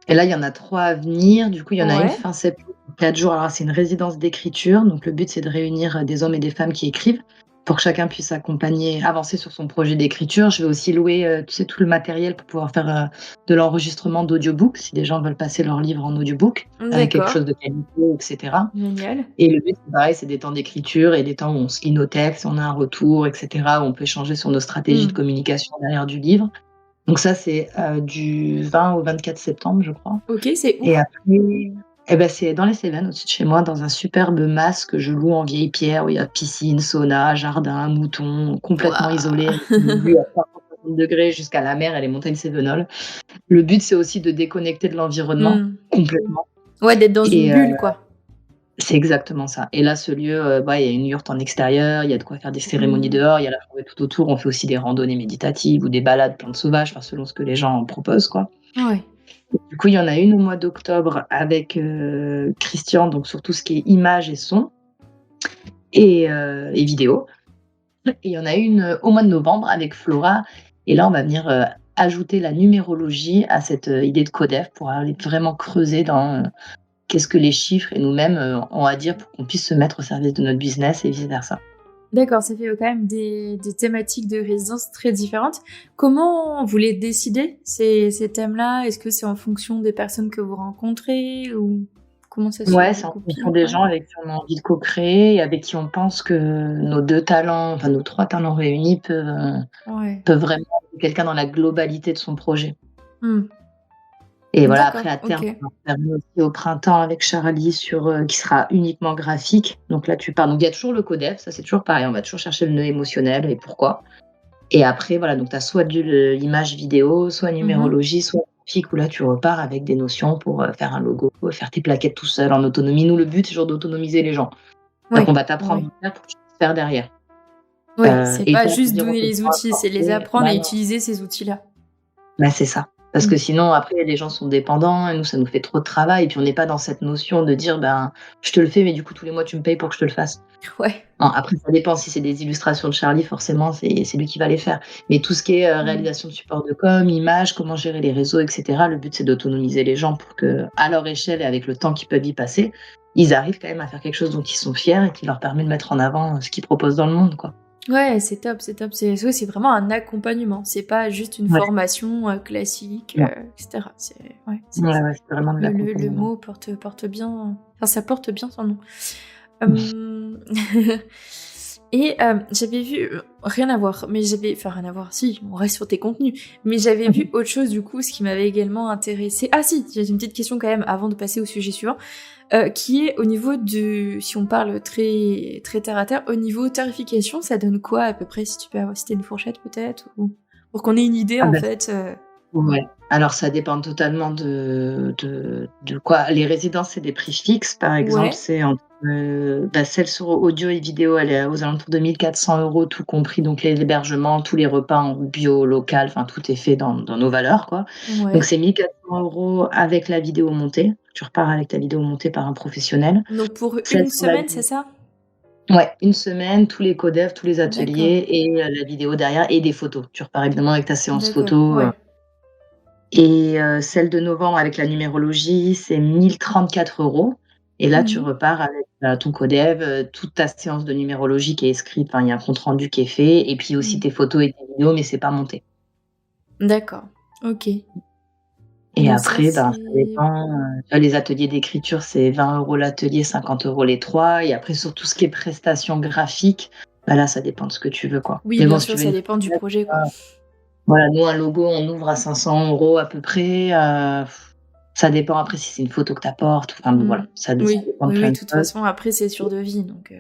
Et là, il y en a 3 à venir. Du coup, il y en a une Ouais. fin septembre, 4 jours. Alors, c'est une résidence d'écriture. Donc, le but, c'est de réunir des hommes et des femmes qui écrivent pour que chacun puisse avancer sur son projet d'écriture. Je vais aussi louer, tu sais, tout le matériel pour pouvoir faire de l'enregistrement d'audiobook si des gens veulent passer leur livre en audiobook avec quelque D'accord. chose de qualité, etc. Génial. Et le but, c'est pareil, c'est des temps d'écriture et des temps où on se lit nos textes, on a un retour, etc., où on peut échanger sur nos stratégies de Hmm. communication derrière du livre. Donc ça, c'est du 20 au 24 septembre, je crois. Ok, c'est où? Et après, eh ben, c'est dans les Cévennes, au-dessus de chez moi, dans un superbe mas que je loue en vieille pierre, où il y a piscine, sauna, jardin, mouton, complètement isolé, Waouh. avec une vue à 360° jusqu'à la mer et les montagnes cévenoles. Le but, c'est aussi de déconnecter de l'environnement Hmm. complètement Ouais, d'être dans une et bulle, quoi. C'est exactement ça. Et là, ce lieu, il y a une yourte en extérieur, il y a de quoi faire des cérémonies Mmh. dehors, il y a la forêt tout autour. On fait aussi des randonnées méditatives ou des balades plantes sauvages, enfin selon ce que les gens en proposent, quoi. Ouais. Du coup, il y en a une au mois d'octobre avec, Christian, donc sur tout ce qui est images et son et vidéo. Et il y en a une, au mois de novembre avec Flora et là, on va venir, ajouter la numérologie à cette, idée de codef pour aller vraiment creuser dans, qu'est-ce que les chiffres et nous-mêmes, ont à dire pour qu'on puisse se mettre au service de notre business et vice versa. D'accord, ça fait, quand même des thématiques de résidence très différentes. Comment vous les décidez, ces thèmes-là? Est-ce que c'est en fonction des personnes que vous rencontrez ou comment ça se Ouais, c'est en fonction goupille? des Ouais. gens avec qui on a envie de co-créer et avec qui on pense que nos 2 talents, enfin nos 3 talents réunis Ouais. peuvent vraiment aider quelqu'un dans la globalité de son projet. Mmh. Et voilà, après D'accord, à terme, OK. on va refermer aussi au printemps avec Charlie sur, qui sera uniquement graphique. Donc là, tu pars donc il y a toujours le codef, ça c'est toujours pareil, on va toujours chercher le nœud émotionnel et pourquoi. Et après voilà, donc tu as soit l'image vidéo, soit Mmh. numérologie, soit graphique où là tu repars avec des notions pour, faire un logo, faire tes plaquettes tout seul en autonomie. Nous, le but, c'est toujours d'autonomiser les gens. Donc on Ouais, va t'apprendre ouais. à faire pour que tu puisses faire derrière. Ouais, c'est Et pas pas te juste dire: «On donner peut les pas outils, c'est les apporter». apprendre Bah à non. utiliser ces outils-là. Bah, c'est ça. Parce que Mmh. sinon après les gens sont dépendants et nous ça nous fait trop de travail et puis on n'est pas dans cette notion de dire: «Ben, je te le fais mais du coup tous les mois tu me payes pour que je te le fasse». Ouais. Non, après ça dépend, si c'est des illustrations de Charlie forcément c'est lui qui va les faire. Mais tout ce qui est, Mmh. réalisation de support de com, images, comment gérer les réseaux et cetera, le but c'est d'autonomiser les gens pour qu'à leur échelle et avec le temps qu'ils peuvent y passer, ils arrivent quand même à faire quelque chose dont ils sont fiers et qui leur permet de mettre en avant, ce qu'ils proposent dans le monde, quoi. Ouais, c'est top, c'est top. C'est vraiment un accompagnement, c'est pas juste une Ouais, formation, classique, non. et cetera. Ouais, Ouais, ouais, c'est vraiment de le l'accompagnement. mot porte bien enfin, ça porte bien son nom. Hem et j'avais vu, rien à voir, mais rien à voir, si, on reste sur tes contenus, mais j'avais vu autre chose du coup, ce qui m'avait également intéressée. Ah si, j'ai une petite question quand même avant de passer au sujet suivant, qui est au niveau si on parle très très terre à terre, au niveau tarification, ça donne quoi à peu près, si tu peux avoir si tu une fourchette peut-être ou pour qu'on ait une idée Ah en bah fait? ouais, alors ça dépend totalement de quoi. Les résidences, c'est des prix fixes, par exemple, Ouais, c'est entre, celle sur audio et vidéo, elle est aux alentours de 1 400 € tout compris, donc l'hébergement, tous les repas en bio, local, enfin tout est fait dans nos valeurs, quoi. Donc ouais. c'est 1 400 € avec la vidéo montée. Tu repars avec ta vidéo montée par un professionnel. Donc pour Celle une sur la semaine, c'est ça? ouais, 1 semaine, tous les codefs, tous les D'accord, ateliers et la vidéo derrière et des photos. Tu repars évidemment avec ta séance d'accord, photo, ouais. et celle de novembre avec la numérologie, c'est 1 034 € et là, tu Mmh. repars avec, ton codev, toute ta séance de numérologie qui est écrite, enfin, il y a un compte rendu qui est fait et puis aussi Mmh. tes photos et tes vidéos, mais c'est pas monté. D'accord, OK. Et Donc ça, après, ben, ça c'est dépend, tu vois, les ateliers d'écriture, c'est 20 € l'atelier, 50 € les 3 et après sur tout ce qui est prestations graphiques, bah, là, ça dépend de ce que tu veux, quoi. oui, Mais bon, bien si tu sûr, veux ça une dépend du fourchette, projet, quoi. voilà, nous, un logo, on ouvre à 500 € à peu près, ça dépend après si c'est une photo que tu apportes, enfin bon, Mmh. voilà, ça Oui, dépend de oui, plein oui, de de toute choses. façon, après, c'est sur devis, donc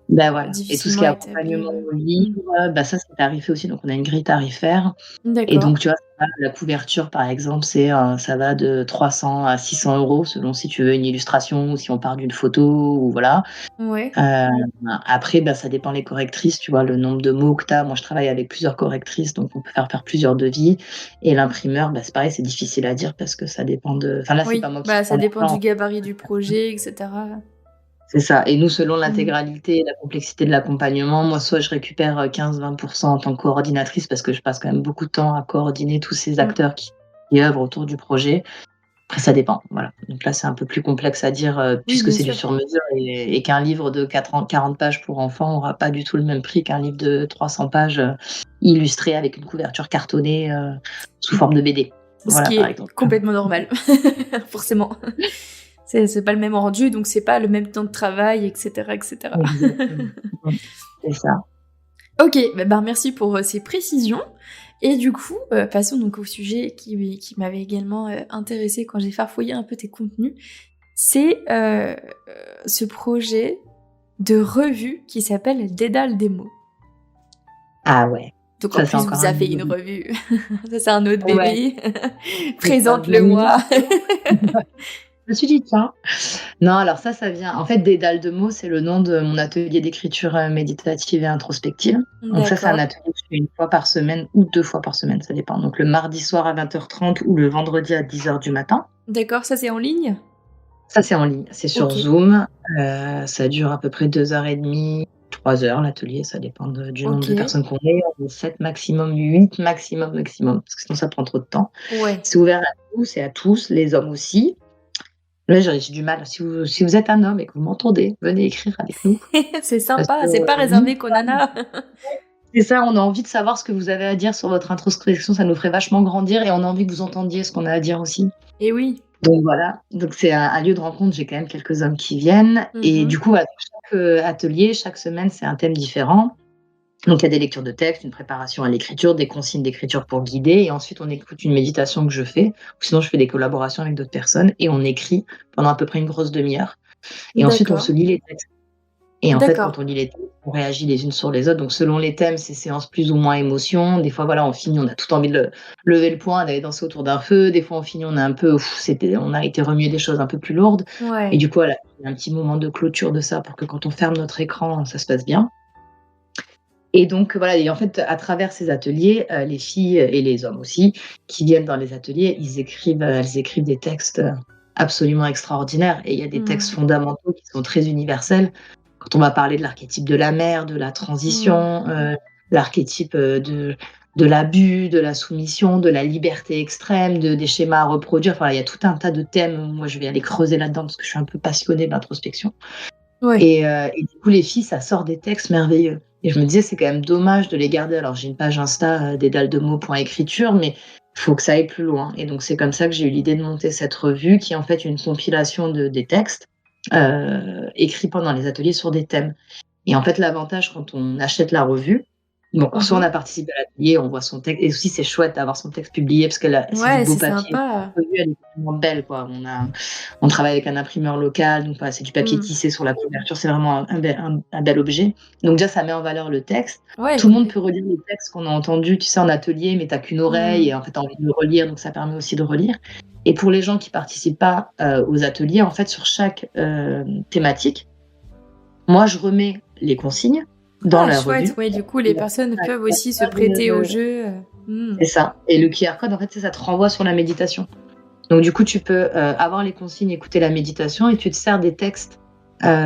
Bah, voilà et tout ce difficilement qui est établi, accompagnement au mmh. livre, bah, ça, c'est tarifé aussi, donc on a une grille tarifaire et D'accord. donc tu vois, ça va, la couverture, par exemple, ça va de 300 à 600 € selon si tu veux une illustration ou si on part d'une photo ou voilà. Ouais. Heu, après, bah, ça dépend les correctrices, tu vois? Le nombre de mots que tu as. Moi, je travaille avec plusieurs correctrices, donc on peut faire plusieurs devis et l'imprimeur, bah, c'est pareil, c'est difficile à dire parce que ça dépend de enfin là, c'est pas Oui, moi qui bah, prends ça dépend du l'argent. gabarit du projet et cetera. C'est ça et nous, selon Mmh. l'intégralité et la complexité de l'accompagnement, moi, soit je récupère, 15-20 % en tant que coordinatrice parce que je passe quand même beaucoup de temps à coordonner tous ces Mmh. acteurs qui œuvrent autour du projet. Après ça dépend, voilà. Donc là, c'est un peu plus complexe à dire, Oui, puisque bien c'est du sûr. sur-mesure et qu'un livre de 40 pages pour enfants aura pas du tout le même prix qu'un livre de 300 pages, illustré avec une couverture cartonnée, sous Mmh. forme de BD. Ce Voilà, qui par est exemple. complètement normal, forcément. C'est pas le même rendu, donc c'est pas le même temps de travail et cetera et cetera. Exactement. Mmh. C'est ça. OK, ben, merci pour, ces précisions et du coup, passons donc au sujet qui m'avait également, intéressée quand j'ai farfouillé un peu tes contenus. C'est, ce projet de revue qui s'appelle Dédale des mots. Ah ouais, Donc en ça, c'est plus, encore vous un avez une nouveau. revue. Ça, c'est un autre Ouais, bébé. c'est ça. Non mais nous Présente-le-moi. me suis dit: «Tiens». Non, alors ça vient en fait, Dédale de mots, c'est le nom de mon atelier d'écriture, méditative et introspective. Donc ça, c'est un D'accord. atelier que je fais 1 fois par semaine ou 2 fois par semaine, ça dépend. Donc le mardi soir à 20h30 ou le vendredi à 10h du matin. D'accord, ça c'est en ligne? Ça, c'est en ligne, c'est sur OK. Zoom, ça dure à peu près 2 heures et demie, 3 heures l'atelier, ça dépend du nombre de OK. personnes qu'on est. On est 7 maximum, 8 maximum, maximum, parce que sinon ça prend trop de temps. Ouais. C'est ouvert à tous et à tous, les hommes aussi. Là, j'ai du mal, si vous êtes un homme et que vous m'entendez, venez écrire avec nous C'est parce sympa, que, c'est pas nous réservé qu'aux nanas. c'est ça, on a envie de savoir ce que vous avez à dire sur votre introspection, ça nous ferait vachement grandir et on a envie que vous entendiez ce qu'on a à dire aussi. Et oui. Donc voilà, donc c'est un lieu de rencontre, j'ai quand même quelques hommes qui viennent et Mmh. du coup, voilà, chaque, atelier, chaque semaine, c'est un thème différent. Donc il y a des lectures de textes, une préparation à l'écriture, des consignes d'écriture pour guider et ensuite on écoute une méditation que je fais ou sinon je fais des collaborations avec d'autres personnes et on écrit pendant à peu près une grosse demi-heure et ensuite on se D'accord. lit les textes. Et en fait, D'accord. quand on lit les textes, on réagit les unes sur les autres. Donc selon les thèmes, c'est séances plus ou moins émotion. Des fois, voilà, on finit, on a tout envie de lever le poing, d'aller danser autour d'un feu. Des fois, on finit, on a un peu, on a été remuer des choses un peu plus lourdes. Et Ouais. du coup, voilà, il y a un petit moment de clôture de ça pour que quand on ferme notre écran, ça se passe bien. Et donc voilà, et en fait, à travers ces ateliers, les filles et les hommes aussi, qui viennent dans les ateliers, elles écrivent des textes absolument extraordinaires. Et il y a des textes Mmh. fondamentaux qui sont très universels. Quand on va parler de l'archétype de la mère, de la Mmh. transition, l'archétype, de l'abus, de la soumission, de la liberté extrême, des schémas à reproduire. Enfin, il y a tout un tas de thèmes. Moi, je vais aller creuser là-dedans parce que je suis un peu passionnée de l'introspection. Ouais. Et du coup, les filles, ça sort des textes merveilleux. Et je me disais, c'est quand même dommage de les garder. Alors, j'ai une page Insta, dédaledemots.écriture, mais il faut que ça aille plus loin. Et donc, c'est comme ça que j'ai eu l'idée de monter cette revue, qui est en fait une compilation des textes écrits pendant les ateliers sur des thèmes. Et en fait, l'avantage quand on achète la revue, bon, soit on Mmh. a participé à l'atelier, on voit son texte, et aussi c'est chouette d'avoir son texte publié parce que c'est du Ouais, beau c'est papier. sympa. La revue, elle est vraiment belle, quoi. On travaille avec un imprimeur local, donc voilà, c'est du papier Mmh. tissé sur la couverture, c'est vraiment un bel objet. Donc déjà, ça met en valeur le texte. Ouais, Tout le monde complètement. peut relire les textes qu'on a entendus, tu sais, en atelier, mais tu as qu'une oreille Mmh. et en fait, tu as envie de le relire, donc ça permet aussi de relire. Et pour les gens qui participent pas aux ateliers, en fait, sur chaque thématique, moi, je remets les consignes dans Ah la chouette, revue. ouais, du coup, Et les la personnes personne peuvent n'a aussi se pas prêter au jeu. c'est ça. Et le QR code, en fait, ça te renvoie sur la méditation. Donc du coup, tu peux, avoir les consignes, écouter la méditation et tu te sers des textes,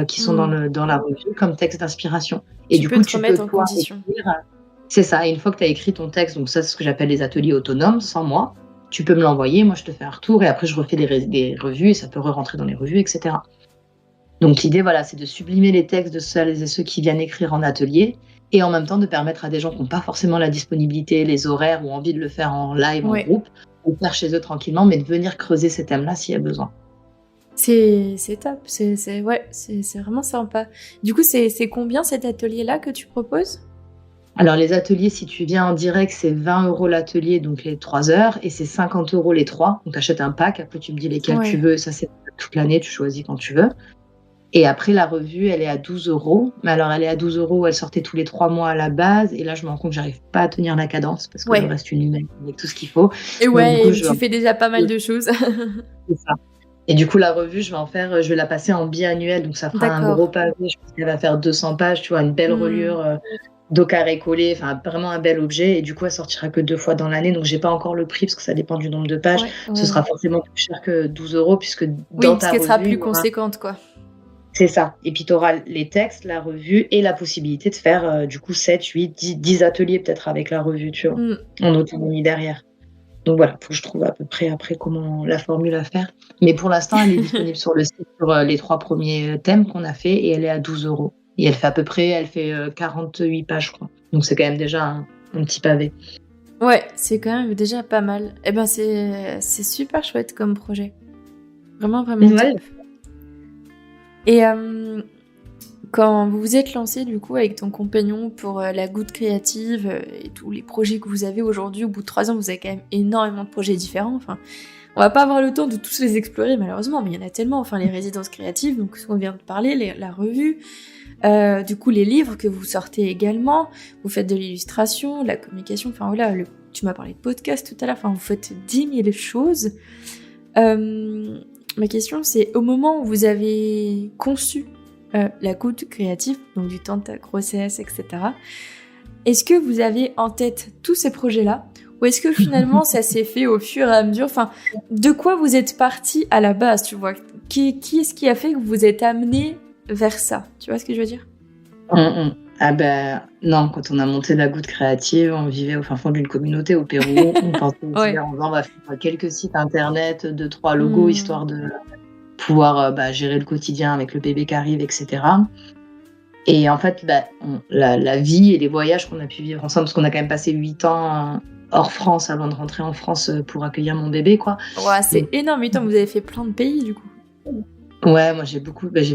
qui sont Mmh. dans la revue comme texte d'inspiration. Et Tu du peux coup, te tu peux, remettre en toi, condition. écrire c'est ça. Et une fois que tu as écrit ton texte, donc ça, c'est ce que j'appelle les ateliers autonomes, sans moi, tu peux me l'envoyer, moi je te fais un retour et après je refais des revues et ça peut re-rentrer dans les revues et cetera. Donc l'idée, voilà, c'est de sublimer les textes de celles et ceux qui viennent écrire en atelier et en même temps de permettre à des gens qui n'ont pas forcément la disponibilité, les horaires ou envie de le faire en live, en Ouais. groupe, de le faire chez eux tranquillement, mais de venir creuser ces thèmes-là s'il y a besoin. C'est top, ouais, c'est vraiment sympa. Du coup, c'est combien cet atelier-là que tu proposes? Alors les ateliers, si tu viens en direct, c'est 20 € l'atelier, donc les 3 heures, et c'est 50 € les 3. Donc tu achètes un pack, après tu me dis lesquels tu Ouais. veux, ça c'est toute l'année, tu choisis quand tu veux. Et après la revue, elle est à 12 €. Mais alors elle est à 12 €, elle sortait tous les 3 mois à la base, et là je me rends compte que j'arrive pas à tenir la cadence parce que je Ouais. reste une humaine avec tout ce qu'il faut. Et Donc du ouais, coup, et tu fais déjà pas mal de choses. c'est ça. Et du coup, la revue, je vais la passer en biannuel, donc ça fera un D'accord. gros pavé, je pense qu'elle va faire 200 pages, tu vois? Une belle Mmh. reliure, dos carré collé, enfin vraiment un bel objet, et du coup, elle sortira que 2 fois dans l'année, donc j'ai pas encore le prix parce que ça dépend du nombre de pages. Ouais, Ce ouais, sera ouais. forcément plus cher que 12 € puisque Oui, dans parce ta qu'elle sera revue, il plus y aura conséquente, quoi. c'est ça, et puis tu auras les textes, la revue et la possibilité de faire, du coup 7, 8, 10 ateliers peut-être avec la revue, tu vois? Mmh. En autonomie derrière. Donc voilà, faut que je trouve à peu près après comment la formule à faire. Mais pour l'instant, elle est disponible sur le site pour, les 3 premiers thèmes qu'on a fait, et elle est à 12 € et elle fait 48 pages, je crois. Donc c'est quand même déjà un petit pavé. Ouais, c'est quand même déjà pas mal. Eh ben, c'est super chouette comme projet. Vraiment, vraiment top. Ouais. Et quand vous vous êtes lancé du coup avec ton compagnon pour la goutte créative et tous les projets que vous avez aujourd'hui, au bout de 3 ans, vous avez quand même énormément de projets différents. Enfin, on va pas avoir le temps de tous les explorer malheureusement, mais il y en a tellement. Enfin, les résidences créatives, donc ce qu'on vient de parler, la revue, du coup les livres que vous sortez également, vous faites de l'illustration, de la communication. Enfin voilà, tu m'as parlé de podcast tout à l'heure. Enfin, vous faites 10 000 choses. Euh, ma question, c'est au moment où vous avez conçu la goutte créative, donc du temps de ta grossesse, etc., est-ce que vous avez en tête tous ces projets-là ou est-ce que finalement ça s'est fait au fur et à mesure? Enfin, de quoi vous êtes parti à la base, tu vois? Qui est-ce qui a fait que vous vous êtes amené vers ça? Tu vois ce que je veux dire? Ah ben non, quand on a monté la goutte créative, on vivait au fin fond d'une communauté au Pérou. On pensait aussi Ouais. en disant on va faire quelques sites internet, 2-3 logos, Hmm. histoire de pouvoir gérer le quotidien avec le bébé qui arrive, etc. Et en fait, la vie et les voyages qu'on a pu vivre ensemble, parce qu'on a quand même passé 8 ans hors France avant de rentrer en France pour accueillir mon bébé, quoi. Ouais, Donc, c'est énorme. Mais attends, vous avez fait plein de pays du coup. ouais, moi j'ai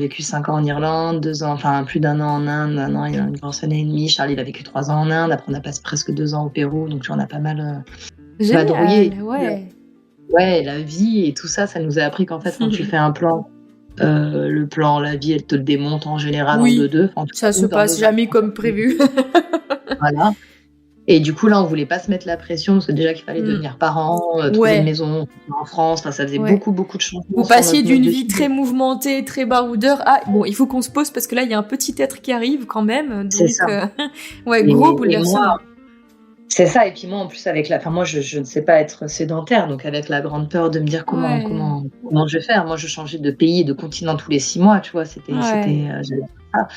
vécu 5 ans en Irlande, 2 ans, enfin plus d'1 an en Inde, 1 an et une grosse année et demie. Charlie, il a vécu 3 ans en Inde, après on a passé presque 2 ans au Pérou, donc tu vois, on a pas mal vadrouillé. Et Génial, puis, ouais. ouais, la vie et tout ça, ça nous a appris qu'en fait, quand tu fais un plan, le plan, la vie, elle te le démonte en général en Oui, 2-2. En tout cas, ça se nous, dans passe nos jamais aventures, comme prévu. voilà. Et du coup, là, on voulait pas se mettre la pression parce que déjà qu'il fallait Hmm. devenir parent, trouver une Ouais, maison en France, enfin, ça faisait ouais. beaucoup de changements Vous sur passiez notre mode d'une de vie vie. très mouvementée, très baroudeur à bon, il faut qu'on se pose parce que là, il y a un petit être qui arrive quand même. C'est Donc, ça. ouais, gros Et moi, bouleversement. c'est ça. Et puis moi, en plus, enfin, moi, je ne sais pas être sédentaire, donc avec la grande peur de me dire Ouais, comment je vais faire. Moi, je changeais de pays, de continent tous les 6 mois, tu vois. ouais. J'avais pas ça.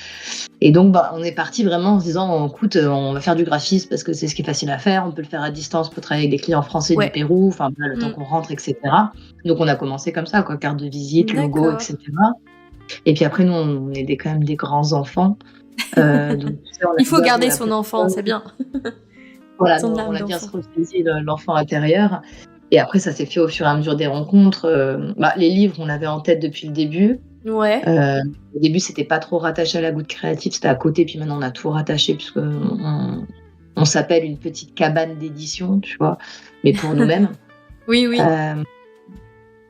Et donc, on est parti vraiment en se disant, écoute, on va faire du graphisme parce que c'est ce qui est facile à faire. On peut le faire à distance pour travailler avec des clients français du Ouais. Pérou. Enfin, voilà, le temps Hmm. qu'on rentre, etc. Donc, on a commencé comme ça, quoi, carte de visite, logo, D'accord. etc. Et puis après, nous, on est quand même des grands enfants. Donc, tu sais, on Il aime faut bien jouer garder à son plein de enfant, choses. c'est bien. Voilà, nous, Son on âme a bien d'enfant. se ressaisi l'enfant intérieur. Et après, ça s'est fait au fur et à mesure des rencontres. Les livres, on l'avait en tête depuis le début. Ouais. Au début, c'était pas trop rattaché à la goutte créative, c'était à côté. Puis maintenant, on a tout rattaché puisque on s'appelle une petite cabane d'édition, tu vois, mais pour nous-mêmes. Oui, oui. Euh,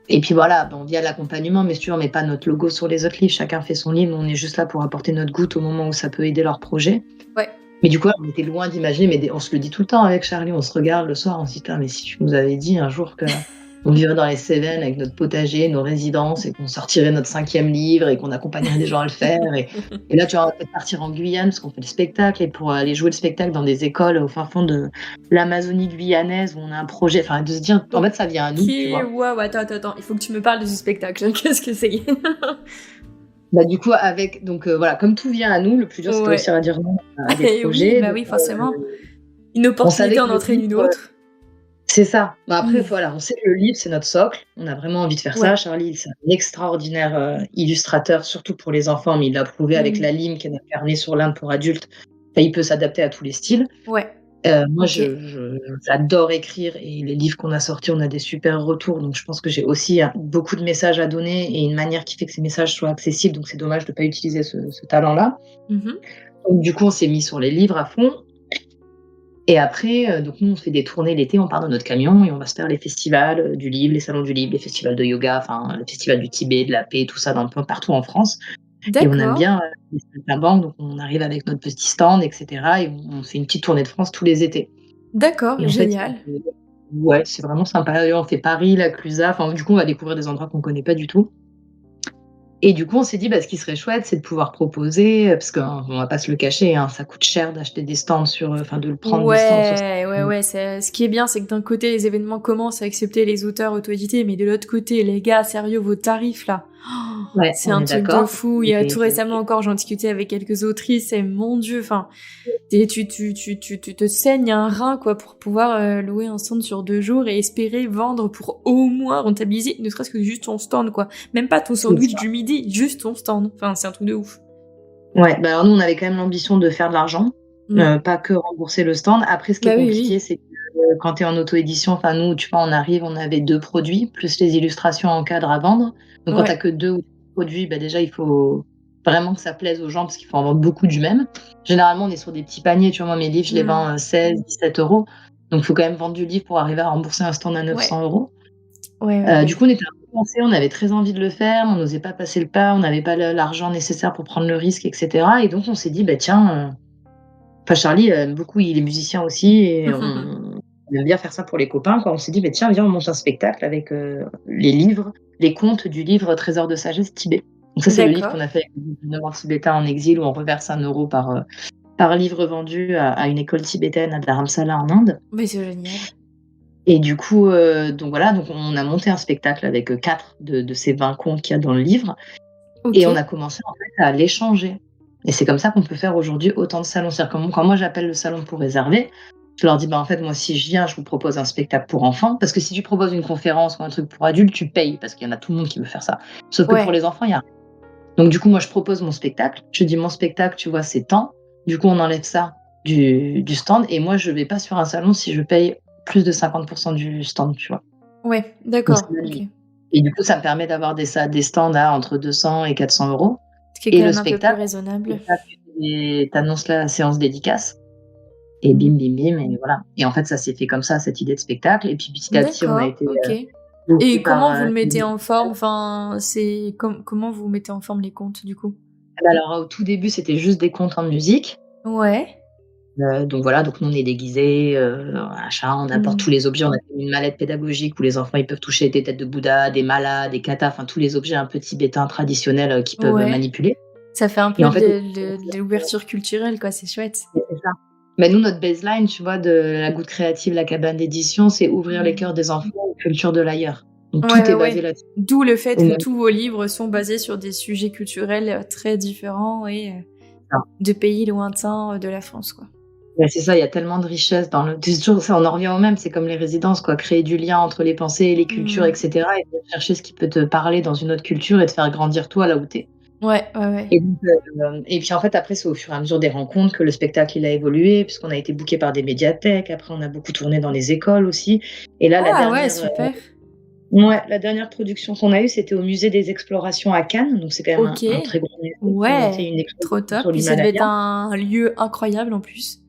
et puis voilà, via l'accompagnement, mais si tu veux, on met pas notre logo sur les autres livres. Chacun fait son livre. On est juste là pour apporter notre goutte au moment où ça peut aider leur projet. Ouais. Mais du coup, on était loin d'imaginer, mais on se le dit tout le temps avec Charlie, on se regarde le soir, on se dit, mais si tu nous avais dit un jour qu'on vivrait dans les Cévennes avec notre potager, nos résidences, et qu'on sortirait notre 5e livre, et qu'on accompagnerait des gens à le faire, et là, tu vois, on va peut-être partir en Guyane, parce qu'on fait le spectacle, et pour aller jouer le spectacle dans des écoles au fin fond de l'Amazonie guyanaise, où on a un projet, enfin, de se dire, en fait, ça vient à Ok, nous, tu vois. waouh, attends, il faut que tu me parles de ce spectacle. Qu'est-ce que c'est? Du coup, voilà, comme tout vient à nous, le plus dur, c'était aussi Ouais. à dire non à des Et oui, projets. bah Donc, oui, forcément. Une on savait opportunité que en le entraîne une livre, autre. c'est ça. Après, Hmm. voilà, on sait que le livre, c'est notre socle. On a vraiment envie de faire ça. Ouais. Charlie, c'est un extraordinaire illustrateur, surtout pour les enfants, mais il l'a prouvé avec Hmm. la Lime, qui est notre carnet sur l'Inde pour adultes. Enfin, il peut s'adapter à tous les styles. Ouais. Moi, Ok. j'adore écrire et les livres qu'on a sortis, on a des super retours. Donc, je pense que j'ai aussi beaucoup de messages à donner et une manière qui fait que ces messages soient accessibles. Donc, c'est dommage de ne pas utiliser ce talent-là. Mhm. Donc, du coup, on s'est mis sur les livres à fond. Et après, donc nous, on fait des tournées l'été, on part dans notre camion et on va se faire les festivals du livre, les salons du livre, les festivals de yoga, enfin, le festival du Tibet, de la paix, tout ça, partout en France. Et on aime D'accord. bien les saltimbanques, donc on arrive avec notre petit stand, etc. Et on fait une petite tournée de France tous les étés. D'accord, Et en fait, génial. ouais, c'est vraiment sympa. D'ailleurs, on fait Paris, la Clusaz, enfin, du coup, on va découvrir des endroits qu'on connaît pas du tout. Et du coup, on s'est dit, ce qui serait chouette, c'est de pouvoir proposer, parce qu'on va pas se le cacher, hein, ça coûte cher d'acheter des stands de prendre des stands sur. Ouais. Ce qui est bien, c'est que d'un côté, les événements commencent à accepter les auteurs auto-édités, mais de l'autre côté, les gars, sérieux, vos tarifs, là, Ouais, c'est on un est truc de d'accord. fou. Il y a tout récemment encore, j'en discutais avec quelques autrices, et mon Dieu, enfin, tu te saignes un rein, quoi, pour pouvoir louer un stand sur 2 jours et espérer vendre pour au moins rentabiliser, ne serait-ce que juste ton stand, quoi. Même pas ton C'est sandwich ça. du midi, juste ton stand. Enfin, c'est un truc de ouf. Ouais, alors nous, on avait quand même l'ambition de faire de l'argent, Mm. pas que rembourser le stand. Après, ce qui est Bah oui, compliqué, oui. c'est que quand tu es en auto-édition, enfin nous, tu vois, on arrive, on avait 2 produits, plus les illustrations en cadre à vendre. Donc quand tu Ouais. que 2 ou 3 produits, déjà, il faut vraiment que ça plaise aux gens parce qu'il faut en vendre beaucoup du même. Généralement, on est sur des petits paniers, tu vois, moi, mes livres, je les Mm. vends 16-17 €. Donc il faut quand même vendre du livre pour arriver à rembourser un stand à 900 Ouais. euros. Du Ouais. coup, on était un peu coincés, on avait très envie de le faire, mais on n'osait pas passer le pas, on n'avait pas l'argent nécessaire pour prendre le risque, etc. Et donc, on s'est dit, tiens, enfin, Charlie aime beaucoup, il est musicien aussi, et on on aime bien faire ça pour les copains, quoi. On s'est dit: «Beh, tiens, viens, on monte un spectacle avec, les livres, les contes du livre Trésor de sagesse Tibet». Donc ça, c'est le livre D'accord. qu'on a fait avec les gouvernements tibétains en exil, où on reverse 1 € par livre vendu à une école tibétaine à Dharamsala en Inde. Mais c'est génial. Et du coup, donc voilà, donc on a monté un spectacle avec, 4 de ces 20 contes qu'il y a dans le livre et on a OK. commencé en fait à l'échanger et c'est comme ça qu'on peut faire aujourd'hui autant de salons. C'est-à-dire quand moi j'appelle le salon pour réserver, je leur dis: «Bah, en fait, moi, si je viens, je vous propose un spectacle pour enfants», parce que si tu proposes une conférence ou un truc pour adultes, tu payes parce qu'il y en a tout le monde qui veut faire ça. Sauf que pour Ouais. les enfants, il y a donc du coup, moi, je propose mon spectacle. Je dis: «Mon spectacle, tu vois, c'est tant». Du coup, on enlève ça du stand et moi, je vais pas sur un salon si je paye plus de 50 du stand, tu vois? Ouais, Donc c'est d'accord, la OK. limite et du coup, ça me permet d'avoir des stands à entre 200 et 400 € Ce qui est et quand le même un peu plus spectacle, raisonnable. tu annonces la séance dédicace et Mmh. bim, bim, bim et voilà et en fait, ça s'est fait comme ça, cette idée de spectacle et puis petit à petit, on a D'accord, été, OK. poussés Et par, comment vous le les mettez en forme? éditeurs. Enfin, c'est comment vous mettez en forme les contes, du coup? Bah, alors, au tout début, c'était juste des contes en musique, Ouais. donc voilà, donc nous, on est déguisés, machin, on apporte Mmh. tous les objets. On a fait une mallette pédagogique où les enfants, ils peuvent toucher des têtes de Bouddha, des malas, des katas, enfin tous les objets un peu tibétains traditionnels, qu'ils peuvent Ouais. manipuler Ça fait un et peu en fait, de l'ouverture culturelle, quoi, c'est chouette. c'est ça. Mais nous, notre baseline, tu vois, de la Goutte Créative, la cabane d'édition, c'est ouvrir les Mmh. cœurs des enfants aux cultures de l'ailleurs. Donc Ouais, tout ouais, est basé ouais. là-dessus. D'où le fait Ou que même tous vos livres sont basés sur des sujets culturels, très différents et ça. de pays lointains, de la France, quoi. Ouais, c'est ça, il y a tellement de richesse dans le c'est toujours ça, on en revient au même, c'est comme les résidences, quoi, créer du lien entre les pensées et les cultures et Mmh. cetera et de chercher ce qui peut te parler dans une autre culture et te faire grandir toi, là où tu es. Ouais, ouais, ouais. Et donc, et puis en fait, après, c'est au fur et à mesure des rencontres que le spectacle, il a évolué puisqu'on a été bookés par des médiathèques. Après, on a beaucoup tourné dans les écoles aussi et là, Ah ouais, super. la dernière production qu'on a eue, c'était au musée des explorations à Cannes, donc c'est quand même OK. un très grand musée qui montait Ouais, une trop exposition top. sur Puis ça devait être l'Himalaya. un lieu incroyable en plus.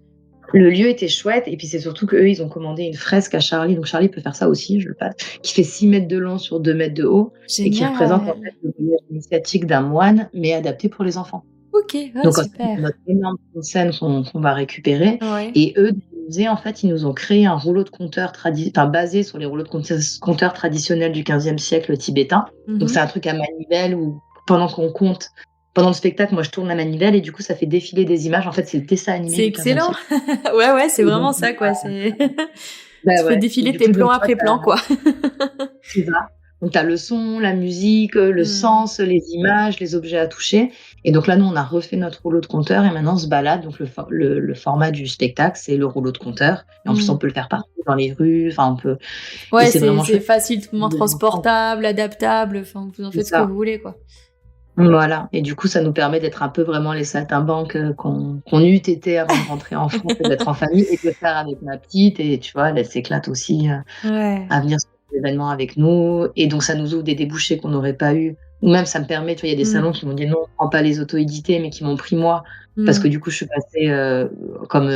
Le lieu était chouette et puis c'est surtout qu'eux, ils ont commandé une fresque à Charlie, donc Charlie peut faire ça aussi, je le passe, qui fait 6 mètres de long sur 2 mètres de haut et qui représente en fait Génial. le voyage initiatique d'un moine, mais adapté pour les enfants. OK, ah Donc en fait, super. c'est notre énorme scène qu'on va récupérer Ouais. et eux, dans le musée, en fait, ils nous ont créé un rouleau de compteurs basé sur les rouleaux de compteurs traditionnels du XVe siècle tibétain. Donc c'est Mmh. un truc à manivelle où pendant qu'on compte, pendant le spectacle, moi je tourne la manivelle et du coup ça fait défiler des images. En fait, c'est le dessin animé C'est du XVe excellent. siècle. Ouais, ouais, c'est Et vraiment donc ça, quoi, c'est bah, tu fais ouais et défiler du tes coup donc plans toi après plans, quoi. c'est ça. Donc tu as le son, la musique, le Mmh. sens, les images, les objets à toucher et donc là, nous, on a refait notre rouleau de compteur et maintenant on se balade donc le format du spectacle, c'est le rouleau de compteur et en plus, on Mmh. peut le faire partout dans les rues, enfin on peut et Ouais, c'est vraiment c'est chouette. facilement transportable, adaptable, enfin, vous en C'est faites ce que ça. vous voulez, quoi. Voilà et du coup, ça nous permet d'être un peu vraiment les saltimbanques, qu'on eût été avant de rentrer en France et d'être en famille et de le faire avec ma petite et tu vois, elle s'éclate aussi, Ouais. à venir sur des événements avec nous et donc ça nous ouvre des débouchés qu'on n'aurait pas eu ou même ça me permet, tu vois, il y a des Mmh. salons qui m'ont dit: «Non, on prend pas les auto-édités», mais qui m'ont pris moi parce que Mmh. du coup, je suis passée, comme,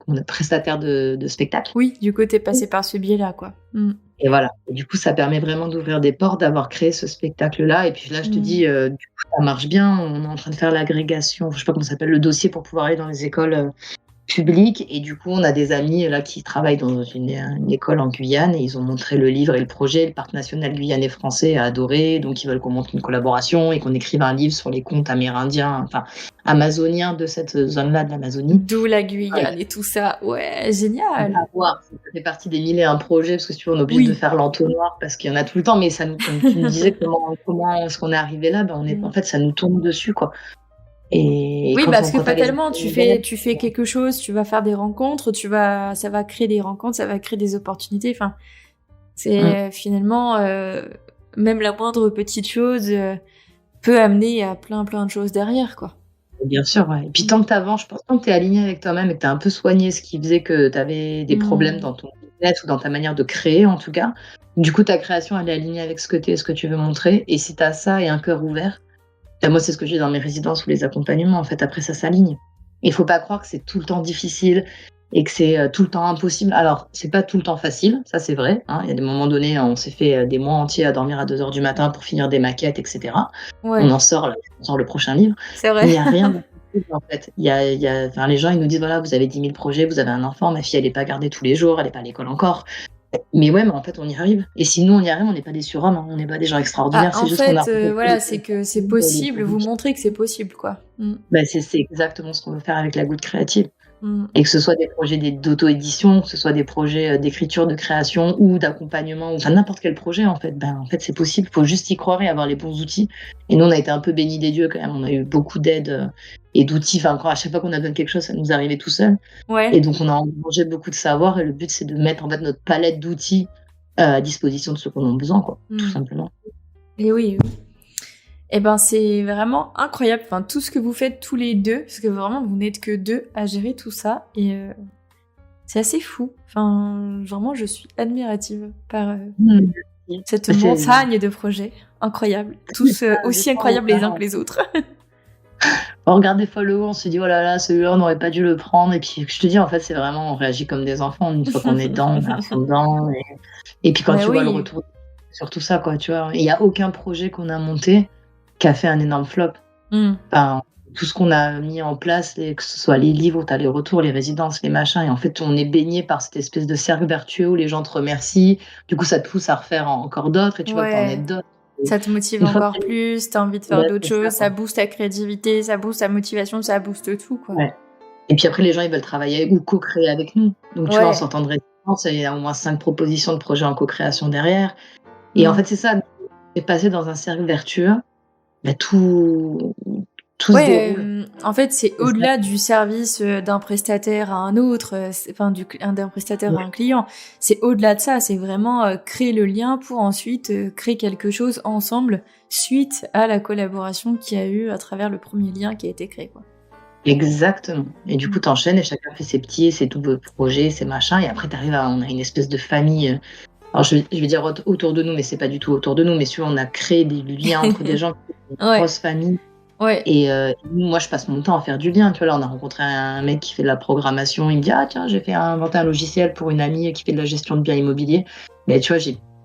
comment dire? Prestataire de spectacle Oui, du coup, tu es passée par ce biais-là, quoi. Mmh. et voilà et du coup, ça permet vraiment d'ouvrir des portes, d'avoir créé ce spectacle-là et puis là, je te Mmh. dis, du coup, ça marche bien. On est en train de faire l'agrégation, je sais pas comment ça s'appelle, le dossier pour pouvoir aller dans les écoles, public et du coup, on a des amis là qui travaillent dans une école en Guyane et ils ont montré le livre et le projet. Le parc national guyanais français a adoré, donc ils veulent qu'on monte une collaboration et qu'on écrive un livre sur les contes amérindiens, enfin amazoniens de cette zone-là de l'Amazonie. D'où la Ouais, Guyane et tout ça. Ouais, à génial! voir, ça fait partie des 1000 et un projets parce que si tu veux, on est obligé de Oui. faire l'entonnoir parce qu'il y en a tout le temps, mais ça nous comme tu me disais comment est-ce qu'on est arrivé là? Ben, on est en Mmh. fait, ça nous tombe dessus, quoi et Oui, quand parce on que quand tu as les fatalement, tu fais quelque chose, tu vas faire des rencontres, ça va créer des rencontres, ça va créer des opportunités. Enfin, mmh. c'est finalement, même la moindre petite chose, peut amener à plein, plein de choses derrière, quoi. Bien sûr, ouais et puis Mmh. tant que tu avances, je pense tant que tu es aligné avec toi-même et que tu as un peu soigné ce qui faisait que tu avais des problèmes Mmh. dans ton business ou dans ta manière de créer en tout cas, du coup ta création elle est alignée avec ce que tu es, ce que tu veux montrer et si tu as ça et un cœur ouvert, bah, moi c'est ce que j'ai dans mes résidences ou les accompagnements en fait, après ça s'aligne. Il faut pas croire que c'est tout le temps difficile et que c'est, tout le temps impossible. Alors c'est pas tout le temps facile, ça c'est vrai, hein. Il y a des moments donnés, on s'est fait, des mois entiers à dormir à 2 heures du matin pour finir des maquettes et cetera. On Ouais, en sort là, on sort le prochain livre, c'est vrai. mais il y a rien En fait. Enfin, les gens, ils nous disent, voilà, vous avez 10 000 projets, vous avez un enfant, ma fille, elle est pas gardée tous les jours, elle est pas à l'école encore. Mais ouais, mais en fait, on y arrive. Et si nous, on y arrive, on n'est pas des surhommes, hein, on n'est pas des gens extraordinaires, c'est En juste qu'on a fait, rencontré voilà, c'est que c'est possible, vous montrez que c'est possible, quoi. bah, c'est exactement ce qu'on veut faire avec la Goutte Créative. Mm. Et que ce soit des projets d'auto-édition, que ce soit des projets d'écriture, de création ou d'accompagnement, ou enfin n'importe quel projet en fait, en fait c'est possible, il faut juste y croire et avoir les bons outils. Et nous on a été un peu bénis des dieux quand même, on a eu beaucoup d'aide et d'outils, enfin à chaque fois qu'on a besoin de quelque chose, ça nous arrivait tout seul. Ouais. Et donc on a engrangé beaucoup de savoir et le but c'est de mettre en fait notre palette d'outils à disposition de ceux qui en ont besoin, quoi, tout simplement. Et oui. Et ben c'est vraiment incroyable, enfin tout ce que vous faites tous les deux, parce que vraiment vous n'êtes que deux à gérer tout ça, et c'est assez fou. Enfin vraiment je suis admirative par cette montagne de projets incroyables, tous aussi incroyables les uns que les autres. On regarde des fois le haut, on se dit oh là là, celui-là on n'aurait pas dû le prendre. Et puis je te dis en fait c'est vraiment on réagit comme des enfants une fois qu'on est dedans, on est à fond dedans. Et puis quand tu vois le retour sur tout ça quoi, tu vois, il y a aucun projet qu'on a monté qui a fait un énorme flop. Enfin, tout ce qu'on a mis en place, que ce soit les livres où tu as les retours, les résidences, les machins, et en fait on est baigné par cette espèce de cercle vertueux où les gens te remercient. Du coup ça te pousse à refaire encore d'autres et tu vois que t'en aides d'autres. Ça te motive encore plus, t'as envie de faire d'autres choses, ça booste ta créativité, ça booste ta motivation, ça booste tout, quoi. Ouais. Et puis après, les gens, ils veulent travailler ou co-créer avec nous. Donc, tu vois, on s'entendrait. Il y a au moins 5 propositions de projets en co-création derrière. Et en fait, c'est ça, c'est passer dans un cercle vertueux, bah, tout se déroule. En fait, c'est au-delà du service d'un prestataire à un autre, enfin d'un prestataire à un client. C'est au-delà de ça, c'est vraiment créer le lien pour ensuite créer quelque chose ensemble suite à la collaboration qu'il y a eu à travers le premier lien qui a été créé, quoi. Exactement. Et du coup, t'enchaînes et chacun fait ses petits, ses doubles projets, ses machins. Et après, on a une espèce de famille. Alors, je vais dire autour de nous, mais c'est pas du tout autour de nous. Mais on a créé des liens entre des gens, une grosse famille. Et moi, je passe mon temps à faire du lien. Tu vois, là, on a rencontré un mec qui fait de la programmation. Il me dit, ah tiens, j'ai fait inventer un logiciel pour une amie qui fait de la gestion de biens immobiliers. Mais tu vois,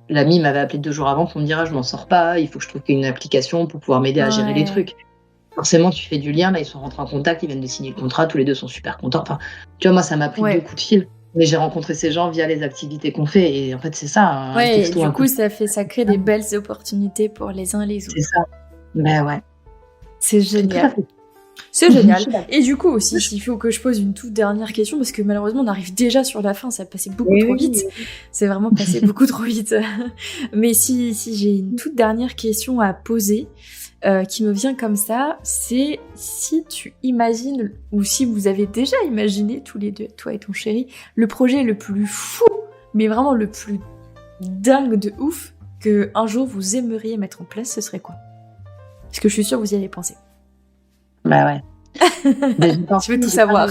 l'amie m'avait appelé 2 jours avant pour me dire, ah, je m'en sors pas, il faut que je trouve une application pour pouvoir m'aider à gérer les trucs. Forcément, tu fais du lien. Là, ils sont rentrés en contact, ils viennent de signer le contrat. Tous les deux sont super contents. Enfin, tu vois, moi, ça m'a pris 2 coups de fil. Mais j'ai rencontré ces gens via les activités qu'on fait. Et en fait, c'est ça. Et du coup, ça crée des belles opportunités pour les uns et les autres. C'est ça. Ben ouais. C'est génial. C'est génial. Et du coup aussi, s'il faut que je pose une toute dernière question, parce que malheureusement on arrive déjà sur la fin, ça a passé beaucoup trop vite. C'est vraiment passé beaucoup trop vite. Mais si j'ai une toute dernière question à poser, qui me vient comme ça, c'est si tu imagines, ou si vous avez déjà imaginé tous les deux, toi et ton chéri, le projet le plus fou, mais vraiment le plus dingue de ouf, que un jour vous aimeriez mettre en place, ce serait quoi ? Parce que je suis sûre que vous y avez pensé. Bah ouais. Je veux tout savoir.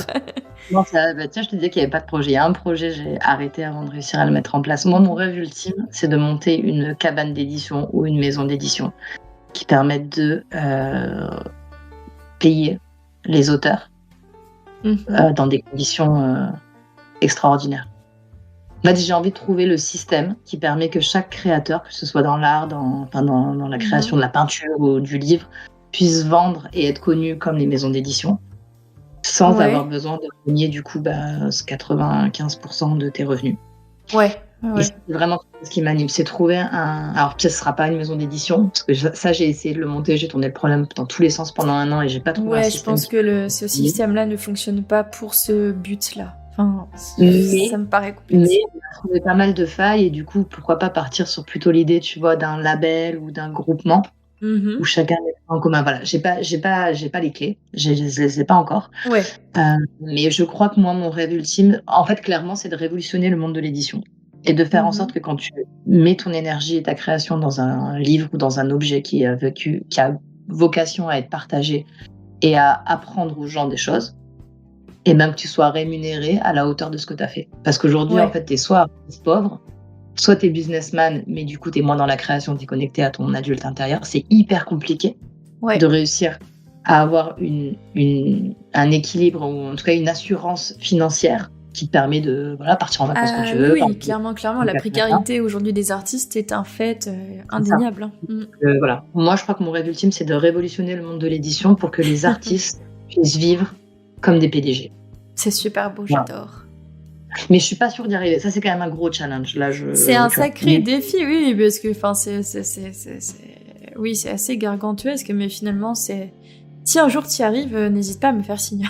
Non, tiens, je te disais qu'il n'y avait pas de projet. Il y a un projet, j'ai arrêté avant de réussir à le mettre en place. Moi, mon rêve ultime, c'est de monter une cabane d'édition ou une maison d'édition qui permette de payer les auteurs dans des conditions extraordinaires. En fait, j'ai envie de trouver le système qui permet que chaque créateur, que ce soit dans l'art, dans la création de la peinture ou du livre, puisse vendre et être connu comme les maisons d'édition, sans avoir besoin de gagner du coup 95% de tes revenus. Et c'est vraiment ce qui m'anime, c'est trouver alors peut-être ce sera pas une maison d'édition, parce que ça j'ai essayé de le monter, j'ai tourné le problème dans tous les sens pendant 1 an et j'ai pas trouvé un système. Je pense que ce système-là ne fonctionne pas pour ce but-là. Enfin, ça me paraît compliqué. Mais on a trouvé pas mal de failles et du coup, pourquoi pas partir sur plutôt l'idée, tu vois, d'un label ou d'un groupement où chacun met en commun. Voilà, j'ai pas les clés, je les ai pas encore. Mais je crois que moi, mon rêve ultime, en fait, clairement, c'est de révolutionner le monde de l'édition et de faire en sorte que quand tu mets ton énergie et ta création dans un livre ou dans un objet qui a vocation à être partagé et à apprendre aux gens des choses, et même que tu sois rémunéré à la hauteur de ce que tu as fait. Parce qu'aujourd'hui, en fait, tu es soit artiste pauvre, soit tu es businessman, mais du coup, tu es moins dans la création, tu es connecté à ton adulte intérieur. C'est hyper compliqué de réussir à avoir un équilibre, ou en tout cas une assurance financière qui te permet de partir en vacances quand tu veux. Oui, clairement. La précarité aujourd'hui des artistes est un fait indéniable. Voilà. Moi, je crois que mon rêve ultime, c'est de révolutionner le monde de l'édition pour que les artistes puissent vivre comme des PDG. C'est super beau, Voilà. j'adore. Mais je suis pas sûre d'y arriver. Ça, c'est quand même un gros challenge. Là, C'est un tu vois. sacré défi, oui, parce que oui, c'est assez gargantuesque, mais finalement, si un jour tu y arrives, n'hésite pas à me faire signe.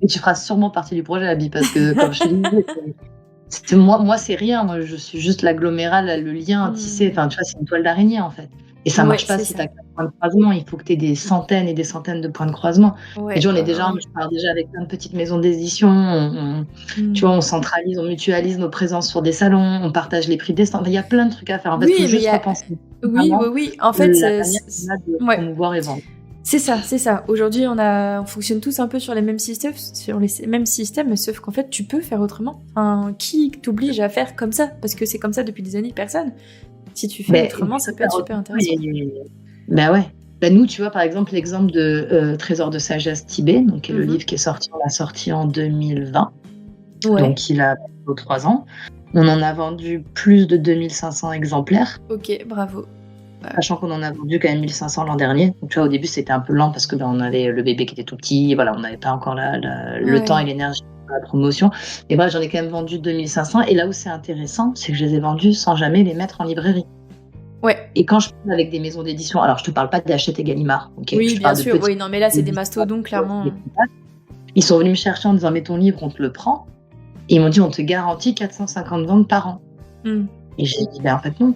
Et tu feras sûrement partie du projet, Abby, parce que, comme je te disais, moi, c'est rien. Moi, je suis juste l'agglomérat, le lien tissé. Enfin, tu vois, c'est une toile d'araignée, en fait. Et ça Ouais, marche pas c'est si ça. tu as 4 points de croisement. Il faut que tu aies des centaines et des centaines de points de croisement. Et Ouais, tu vois, ouais. je pars déjà avec plein de petites maisons d'édition. Tu vois, on centralise, on mutualise nos présences sur des salons, on partage les prix des stands. Enfin, il y a plein de trucs à faire. En fait, il Oui, faut mais juste repenser vraiment oui. En fait, la manière qu'on a de ouais. promouvoir et vendre. C'est ça. Aujourd'hui, on fonctionne tous un peu sur les mêmes systèmes, mais sauf qu'en fait, tu peux faire autrement. Enfin, qui t'oblige à faire comme ça? Parce que c'est comme ça depuis des années, personne. Si tu fais autrement, ça peut être super intéressant. Ben ouais. Ben nous, tu vois, par exemple, l'exemple de Trésor de sagesse Tibet, donc qui est le livre qui est sorti, on l'a sorti en 2020. Ouais. Donc il a 3 ans. On en a vendu plus de 2500 exemplaires. Ok, bravo. Sachant qu'on en a vendu quand même 1500 l'an dernier. Donc, tu vois, au début, c'était un peu lent parce que on avait le bébé qui était tout petit. Voilà, on n'avait pas encore le temps et l'énergie pour la promotion. Et bref, j'en ai quand même vendu 2500. Et là où c'est intéressant, c'est que je les ai vendus sans jamais les mettre en librairie. Ouais. Et quand je parle avec des maisons d'édition, alors je te parle pas d'Hachette et Gallimard. Okay, oui, bien sûr. Oui, non, mais là, c'est des mastodons, clairement. Ils sont venus me chercher en disant, mais ton livre, on te le prend. Et ils m'ont dit, on te garantit 450 ventes par an. Et j'ai dit, ben en fait, non.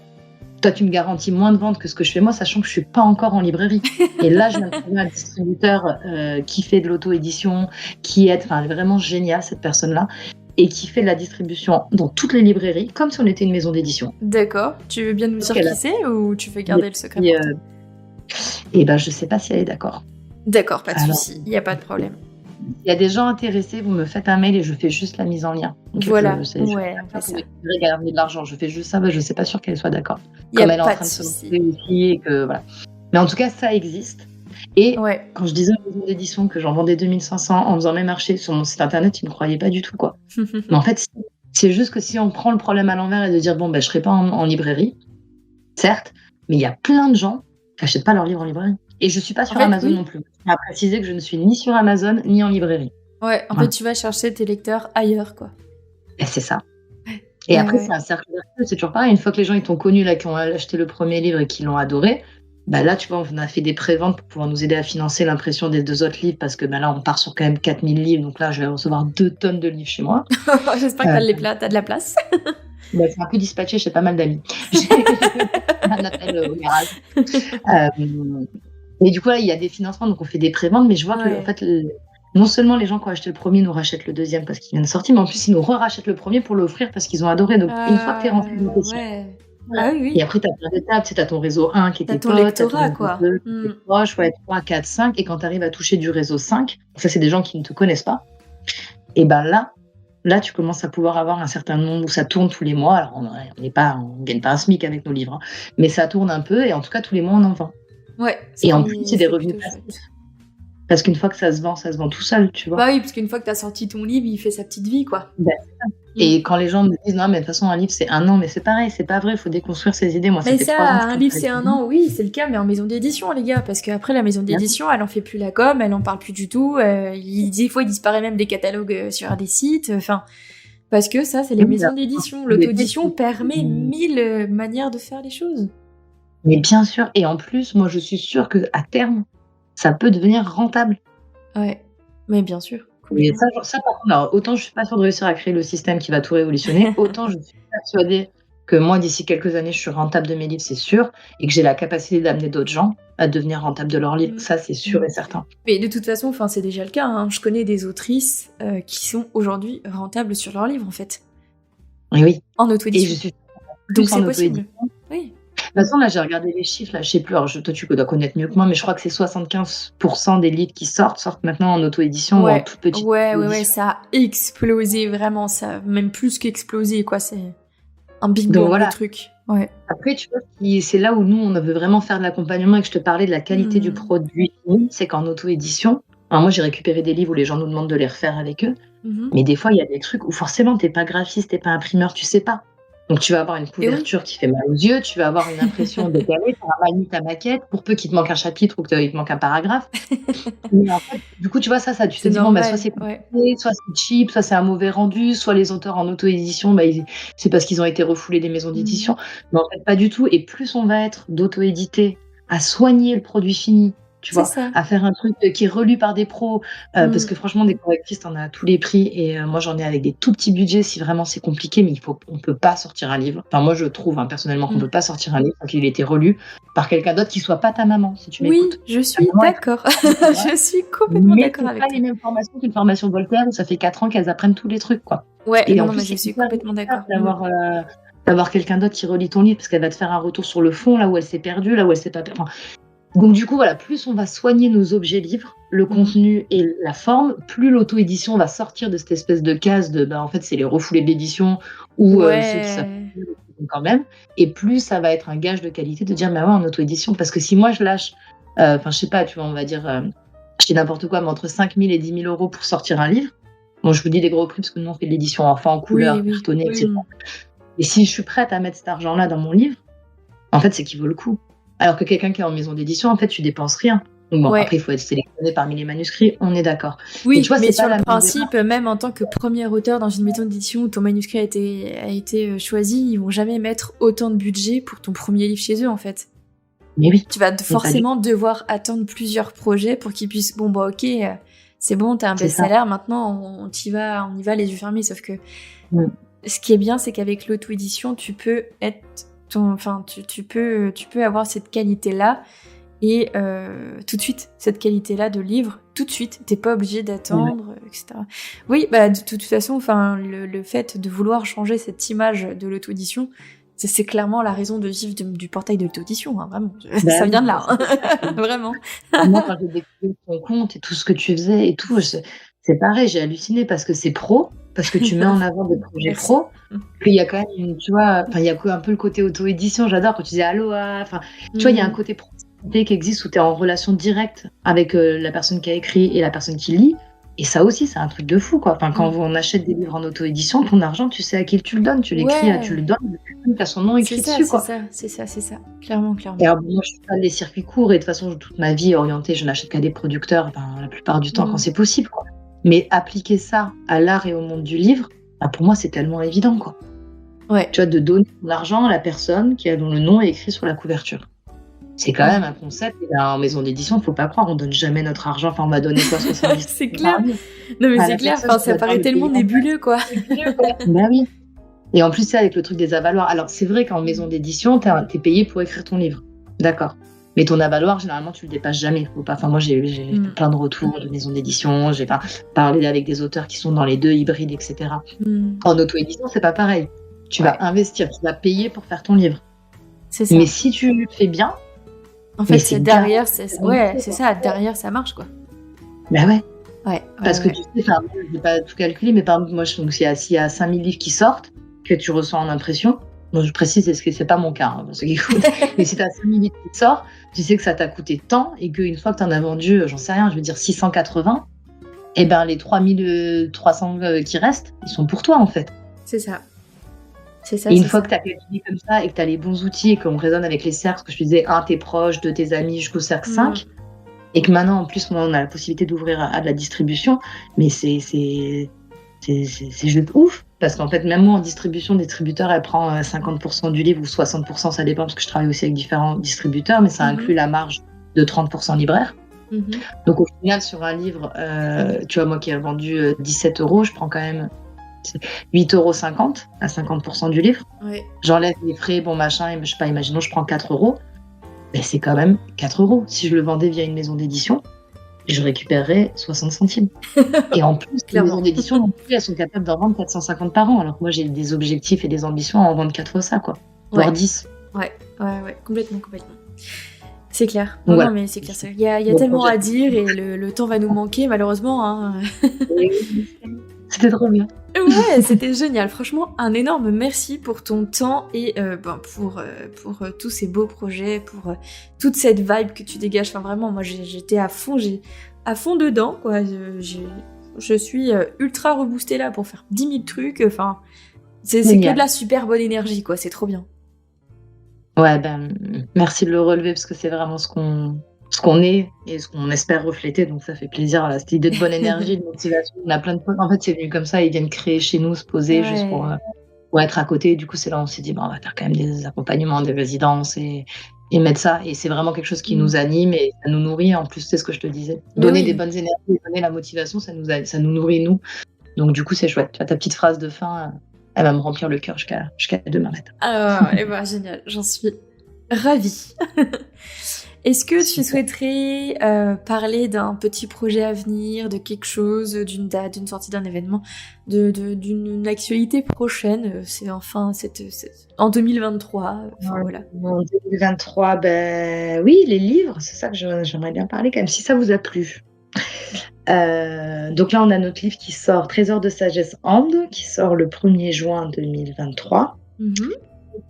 Toi, tu me garantis moins de ventes que ce que je fais moi, sachant que je suis pas encore en librairie. Et là, je viens de trouver un distributeur qui fait de l'auto-édition, qui est vraiment génial, cette personne-là, et qui fait de la distribution dans toutes les librairies, comme si on était une maison d'édition. D'accord. Tu veux bien nous dire qui c'est ou tu veux garder le secret pour toi? Eh ben, je sais pas si elle est d'accord. D'accord, pas de souci, il n'y a pas de problème. Il y a des gens intéressés, vous me faites un mail et je fais juste la mise en lien. Donc, voilà, je vais gagner de l'argent, je fais juste ça, je sais pas sûre qu'elle soit d'accord. Comme elle est en train de se lancer aussi, et que voilà. Mais en tout cas, ça existe. Et quand je disais aux maisons d'édition que j'en vendais 2500 en faisant mes marchés sur mon site internet, ils ne croyaient pas du tout, quoi. Mais en fait, c'est juste que si on prend le problème à l'envers et de dire, bon, ben, je serai pas en librairie, certes, mais il y a plein de gens qui n'achètent pas leurs livres en librairie. Et je suis pas sur Amazon non plus. Je à préciser que je ne suis ni sur Amazon ni en librairie. Ouais, en fait, tu vas chercher tes lecteurs ailleurs, quoi. Et c'est ça. Et après, c'est un cercle vertueux, c'est toujours pareil. Une fois que les gens ils t'ont connu, là, qui ont acheté le premier livre et qui l'ont adoré, bah là, tu vois, on a fait des préventes pour pouvoir nous aider à financer l'impression des 2 autres livres, parce que bah là, on part sur quand même 4000 livres. Donc là, je vais recevoir 2 tonnes de livres chez moi. J'espère que t'as de la place. Bah, c'est un peu dispatché chez pas mal d'amis. Un appel au garage. Mais du coup, là, il y a des financements, donc on fait des préventes, mais je vois que en fait, non seulement les gens qui ont acheté le premier nous rachètent le deuxième parce qu'il vient de sortir, mais en plus, ils nous rachètent le premier pour l'offrir parce qu'ils ont adoré. Donc, une fois que tu es rentré dans le dossier, et après, tu as plein d'étapes. Tu as ton réseau 1 qui est tes potes, tu as ton réseau 2 qui est tes proches, 3, 4, 5. Et quand tu arrives à toucher du réseau 5, ça, c'est des gens qui ne te connaissent pas. Et ben là, tu commences à pouvoir avoir un certain nombre où ça tourne tous les mois. Alors, on ne gagne pas un SMIC avec nos livres, hein, mais ça tourne un peu. Et en tout cas, tous les mois, on en vend. Et en plus, c'est des revenus passifs. Parce qu'une fois que ça se vend tout seul, tu vois. Bah oui, parce qu'une fois que tu as sorti ton livre, il fait sa petite vie, quoi. Ben, c'est ça. Et quand les gens me disent, non, mais de toute façon, un livre, c'est 1 an, mais c'est pareil, c'est pas vrai, il faut déconstruire ses idées. Moi, ça fait 3 ans. Un livre, c'est 1 an, oui, c'est le cas, mais en maison d'édition, les gars, parce qu'après, la maison d'édition, elle en fait plus la com, elle en parle plus du tout. Des fois, il disparaît même des catalogues sur des sites, enfin. Parce que ça, c'est les maisons d'édition. L'auto-édition permet 1000 manières de faire les choses. Mais bien sûr, et en plus, moi, je suis sûre qu'à terme, ça peut devenir rentable. Ouais, mais bien sûr. Et ça, par contre, alors, autant je suis pas sûre de réussir à créer le système qui va tout révolutionner, autant je suis persuadée que moi, d'ici quelques années, je suis rentable de mes livres, c'est sûr, et que j'ai la capacité d'amener d'autres gens à devenir rentables de leurs livres. Ça, c'est sûr et certain. Mais de toute façon, c'est déjà le cas. Hein. Je connais des autrices qui sont aujourd'hui rentables sur leurs livres, en fait. Oui. En auto-édition. Et je suis donc c'est possible. Oui. De toute façon, là, j'ai regardé les chiffres, là, je sais plus, alors toi, tu dois connaître mieux que moi, mais je crois que c'est 75% des livres qui sortent maintenant en auto-édition ou en toute petite édition. Ouais, ça a explosé, vraiment, ça, même plus qu'explosé, quoi, c'est un big bang, voilà. Le truc. Ouais. Après, tu vois, c'est là où nous, on veut vraiment faire de l'accompagnement et que je te parlais de la qualité du produit, c'est qu'en auto-édition, alors moi, j'ai récupéré des livres où les gens nous demandent de les refaire avec eux, mais des fois, il y a des trucs où forcément, t'es pas graphiste, t'es pas imprimeur, tu sais pas. Donc tu vas avoir une Et oui. couverture qui fait mal aux yeux, tu vas avoir une impression décalée, tu auras mal mis ta maquette, pour peu qu'il te manque un chapitre ou qu'il te manque un paragraphe. Mais en fait, du coup, tu vois, ça, tu te C'est dis, bon, bah, soit normal, c'est ouais. compliqué, soit c'est cheap, soit c'est un mauvais rendu, soit les auteurs en auto-édition, bah, c'est parce qu'ils ont été refoulés des maisons d'édition. Mais en fait, pas du tout. Et plus on va être d'auto-édité à soigner le produit fini, tu C'est vois, ça. à faire un truc qui est relu par des pros, parce que franchement, des correctrices, t'en as à tous les prix. Et moi, j'en ai avec des tout petits budgets si vraiment c'est compliqué, mais on peut pas sortir un livre. Enfin, moi, je trouve personnellement qu'on peut pas sortir un livre sans qu'il ait été relu par quelqu'un d'autre qui soit pas ta maman, si tu Oui, m'écoutes. je Ta suis maman, elle d'accord. fait ça, tu vois. Je suis complètement Mais d'accord c'est avec pas toi. les mêmes formations qu'une formation Voltaire où ça fait 4 ans qu'elles apprennent tous les trucs, quoi. Ouais, Et non, en non, plus, mais je c'est suis hyper complètement d'accord. efficace d'avoir quelqu'un d'autre qui relit ton livre parce qu'elle va te faire un retour sur le fond, là où elle s'est perdue, là où elle s'est pas perdue. Enfin, donc du coup, voilà, plus on va soigner nos objets livres, le contenu et la forme, plus l'auto-édition va sortir de cette espèce de case de, en fait, c'est les refoulés de l'édition ou ceux qui savent Ouais. quand même, et plus ça va être un gage de qualité de dire, mais ouais, en auto-édition, parce que si moi je lâche, je sais pas, tu vois, on va dire, je dis n'importe quoi, mais entre 5 000 et 10 000 euros pour sortir un livre, bon, je vous dis des gros prix parce que nous on fait de l'édition enfant, en Oui, couleur, oui. cartonné, etc. Et si je suis prête à mettre cet argent-là dans mon livre, en fait, c'est qu'il vaut le coup. Alors que quelqu'un qui est en maison d'édition, en fait, tu dépenses rien. Donc bon, Ouais. après, il faut être sélectionné parmi les manuscrits, on est d'accord. Oui, tu vois, mais c'est sur pas le la même principe, même en tant que premier auteur dans une maison d'édition où ton manuscrit a été choisi, ils vont jamais mettre autant de budget pour ton premier livre chez eux, en fait. Mais oui. Tu vas forcément devoir attendre plusieurs projets pour qu'ils puissent, bon, bah, ok, c'est bon, t'es un C'est ça. best-seller, maintenant, on y va les yeux fermés, sauf que ce qui est bien, c'est qu'avec l'auto-édition, tu peux être tu peux avoir cette qualité-là et tout de suite, cette qualité-là de livre, tout de suite, t'es pas obligé d'attendre, etc. Oui, bah de toute façon, le fait de vouloir changer cette image de l'auto-édition, c'est clairement la raison de vivre du portail de l'auto-édition, hein, vraiment. Ça vient de là, hein. Vraiment. Moi, quand j'ai découvert ton compte et tout ce que tu faisais et tout, c'est pareil, j'ai halluciné parce que c'est pro, parce que tu mets en avant des projets Merci. pro. Puis il y a quand même tu vois, il y a un peu le côté auto-édition, j'adore quand tu disais Aloha, tu vois, il y a un côté proximité qui existe où tu es en relation directe avec la personne qui a écrit et la personne qui lit. Et ça aussi, c'est un truc de fou, quoi. Quand on achète des livres en auto-édition, ton argent, tu sais à qui tu le donnes, tu l'écris, tu le donnes, tu as son nom écrit dessus, quoi. C'est ça. Clairement. Et alors, moi, je suis pas des circuits courts et de toute façon, toute ma vie est orientée, je n'achète qu'à des producteurs, la plupart du temps quand c'est possible, quoi. Mais appliquer ça à l'art et au monde du livre, pour moi, c'est tellement évident, quoi. Ouais. Tu vois, de donner ton argent à la personne dont le nom est écrit sur la couverture. C'est quand même un concept. Et en maison d'édition, il ne faut pas croire, on donne jamais notre argent. Enfin, on m'a donné quoi, 70 c'est clair. Non, mais c'est clair. Ça paraît tellement nébuleux, quoi. Ben oui. Et en plus, c'est avec le truc des avaloirs. Alors, c'est vrai qu'en maison d'édition, t'es payé pour écrire ton livre. D'accord. Mais ton avaloir, généralement, tu le dépasses jamais. Faut pas. Enfin, moi, j'ai plein de retours de maison d'édition. J'ai parlé avec des auteurs qui sont dans les deux hybrides, etc. En auto-édition, c'est pas pareil. Tu vas investir, tu vas payer pour faire ton livre. C'est ça. Mais si tu le fais bien, en fait, c'est derrière, c'est ça. Derrière, ça marche, quoi. Ben ouais. Ouais. Parce que tu sais, je n'ai pas tout calculé, mais par exemple, moi, s'il y a 5000 livres qui sortent, que tu reçois en impression, bon, je précise, c'est pas mon cas, pour ceux qui écoutent, mais si tu as 5000 livres qui sortent, tu sais que ça t'a coûté tant, et qu'une fois que tu en as vendu, j'en sais rien, je veux dire 680, et ben les 3300 qui restent, ils sont pour toi, en fait. C'est ça. Et une fois que tu as calculé comme ça, et que tu as les bons outils, et qu'on raisonne avec les cercles, que je te disais, 1, tes proches, 2, tes amis, jusqu'au cercle 5, et que maintenant, en plus, on a la possibilité d'ouvrir à de la distribution, mais c'est juste ouf. Parce qu'en fait, même moi, en distribution, distributeur, elle prend 50% du livre ou 60%, ça dépend, parce que je travaille aussi avec différents distributeurs, mais ça inclut la marge de 30% libraire. Donc au final, sur un livre, tu vois, moi qui ai vendu 17 €, je prends quand même 8,50 € à 50% du livre. Ouais. J'enlève les frais, bon machin, et je sais pas, imaginons, je prends 4 €. Mais c'est quand même 4 €. Si je le vendais via une maison d'édition, je récupérerais 60 centimes. Et en plus, les maisons d'édition non plus, elles sont capables d'en vendre 450 par an. Alors que moi, j'ai des objectifs et des ambitions à en vendre 4 fois ça, quoi. Voire 10. Ouais, complètement. C'est clair. Non, voilà. Non, mais c'est clair. Il y a tellement à dire et le temps va nous manquer, malheureusement. Hein. C'était trop bien. Ouais, c'était génial. Franchement, un énorme merci pour ton temps et pour tous ces beaux projets, pour toute cette vibe que tu dégages. Enfin, vraiment, moi, j'étais à fond dedans, quoi. Je suis ultra reboostée là pour faire 10 000 trucs. Enfin, C'est que Génial. de la super bonne énergie, quoi. C'est trop bien. Ouais, merci de le relever parce que c'est vraiment ce qu'on est et ce qu'on espère refléter, donc ça fait plaisir. Voilà, cette idée de bonne énergie, de motivation, on a plein de potes en fait, c'est venu comme ça, ils viennent créer chez nous, se poser juste Ouais. pour être à côté. Du coup, c'est là où on s'est dit: «Bah, on va faire quand même des accompagnements, des résidences et mettre ça» et c'est vraiment quelque chose qui Mmh. nous anime et ça nous nourrit. En plus, c'est ce que je te disais, Mais donner des oui. bonnes énergies, donner la motivation, ça nous nourrit nous. Donc du coup, c'est chouette. Tu vois, ta petite phrase de fin, elle va me remplir le cœur jusqu'à demain matin. Ah, et bah, génial. J'en suis ravie. Est-ce que tu Super. souhaiterais parler d'un petit projet à venir, de quelque chose, d'une date, d'une sortie d'un événement, d'une actualité prochaine c'est enfin en 2023, enfin voilà. En 2023, oui, les livres, c'est ça que j'aimerais bien parler quand même, si ça vous a plu. Donc là, on a notre livre qui sort, Trésor de sagesse Ande, qui sort le 1er juin 2023 Mhm.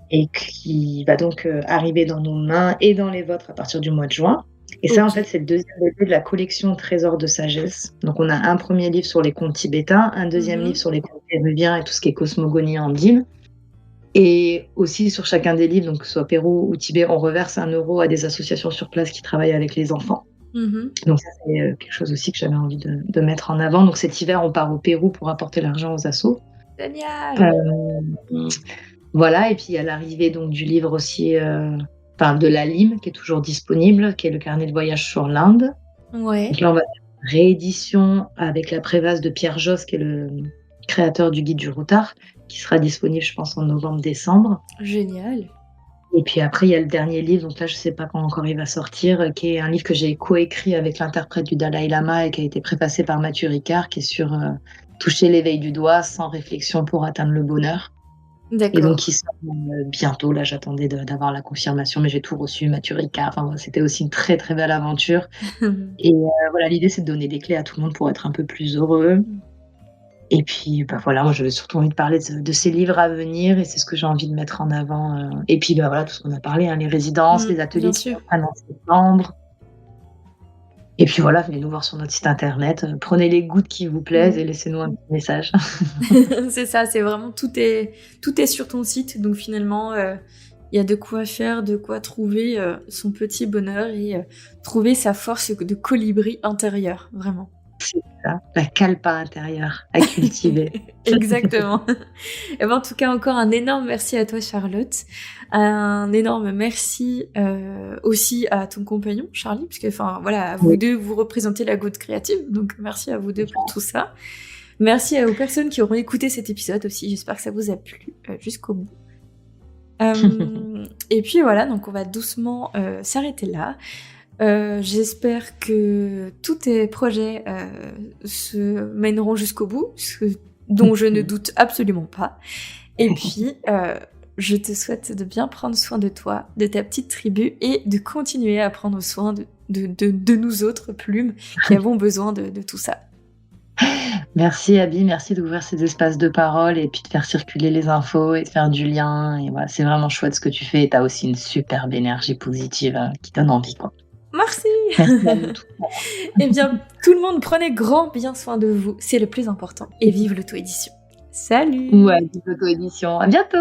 et qui va donc, arriver dans nos mains et dans les vôtres à partir du mois de juin. Et ça, en Ok. fait, c'est le 2e volet de la collection Trésor de sagesse. Donc on a un 1er livre sur les contes tibétains, un 2e livre Mhm. sur les contes péruviens et tout ce qui est cosmogonie andine. Et aussi sur chacun des livres, donc que ce soit Pérou ou Tibet, on reverse 1 € à des associations sur place qui travaillent avec les enfants. Mhm. Donc ça, c'est, quelque chose aussi que j'avais envie de mettre en avant. Donc cet hiver, on part au Pérou pour apporter l'argent aux assos. Génial. Hem, voilà et puis à l'arrivée donc du livre aussi, enfin de la Lime qui est toujours disponible, qui est le carnet de voyage sur l'Inde. Donc Ouais. là, on va faire une réédition avec la préface de Pierre Josse, qui est le créateur du guide du routard, qui sera disponible, je pense, en novembre-décembre. Génial. Et puis après, il y a le dernier livre, donc là, je sais pas quand encore il va sortir, qui est un livre que j'ai coécrit avec l'interprète du Dalai Lama et qui a été préfacé par Mathieu Ricard, qui est sur, toucher l'éveil du doigt sans réflexion pour atteindre le bonheur. Et donc D'accord. qui sort, bientôt. Là, j'attendais d'avoir la confirmation, mais j'ai tout reçu, Mathieu Ricard. Enfin voilà, c'était aussi une très, très belle aventure et voilà, l'idée, c'est de donner des clés à tout le monde pour être un peu plus heureux. Et puis, voilà, moi, j'avais surtout envie de parler de ces livres à venir et c'est ce que j'ai envie de mettre en avant, et puis, voilà, tout ce qu'on a parlé, hein, les résidences, les Bien ateliers qui sûr. reprennent en septembre et puis voilà, venez nous voir sur notre site internet, prenez les gouttes qui vous plaisent et Mm. laissez-nous un petit message. C'est ça, c'est vraiment tout est sur ton site, donc finalement il y a de quoi faire, de quoi trouver son petit bonheur et trouver sa force de colibri intérieur, vraiment. C'est ça, la kalpa intérieure à cultiver. Exactement. Et ben, en tout cas, encore un énorme merci à toi, Charlotte. Un énorme merci aussi à ton compagnon, Charlie, parce que, enfin, voilà, vous Oui, deux, vous représentez la goutte créative, donc merci à vous deux pour tout ça. Merci aux personnes qui auront écouté cet épisode aussi. J'espère que ça vous a plu jusqu'au bout. Et puis voilà, donc on va doucement s'arrêter là. J'espère que tous tes projets se mèneront jusqu'au bout, dont je ne doute absolument pas. Et puis, je te souhaite de bien prendre soin de toi, de ta petite tribu, et de continuer à prendre soin de nous autres plumes qui avons besoin de tout ça. Merci Abby, merci d'ouvrir ces espaces de parole et puis de faire circuler les infos et de faire du lien et voilà, c'est vraiment chouette ce que tu fais et tu as aussi une superbe énergie positive, qui donne envie, quoi. Merci. Merci à vous tous. Eh bien, tout le monde, prenez grand bien soin de vous, c'est le plus important. Et vive l'auto-édition. Salut. Ouais, vive l'auto-édition. À bientôt!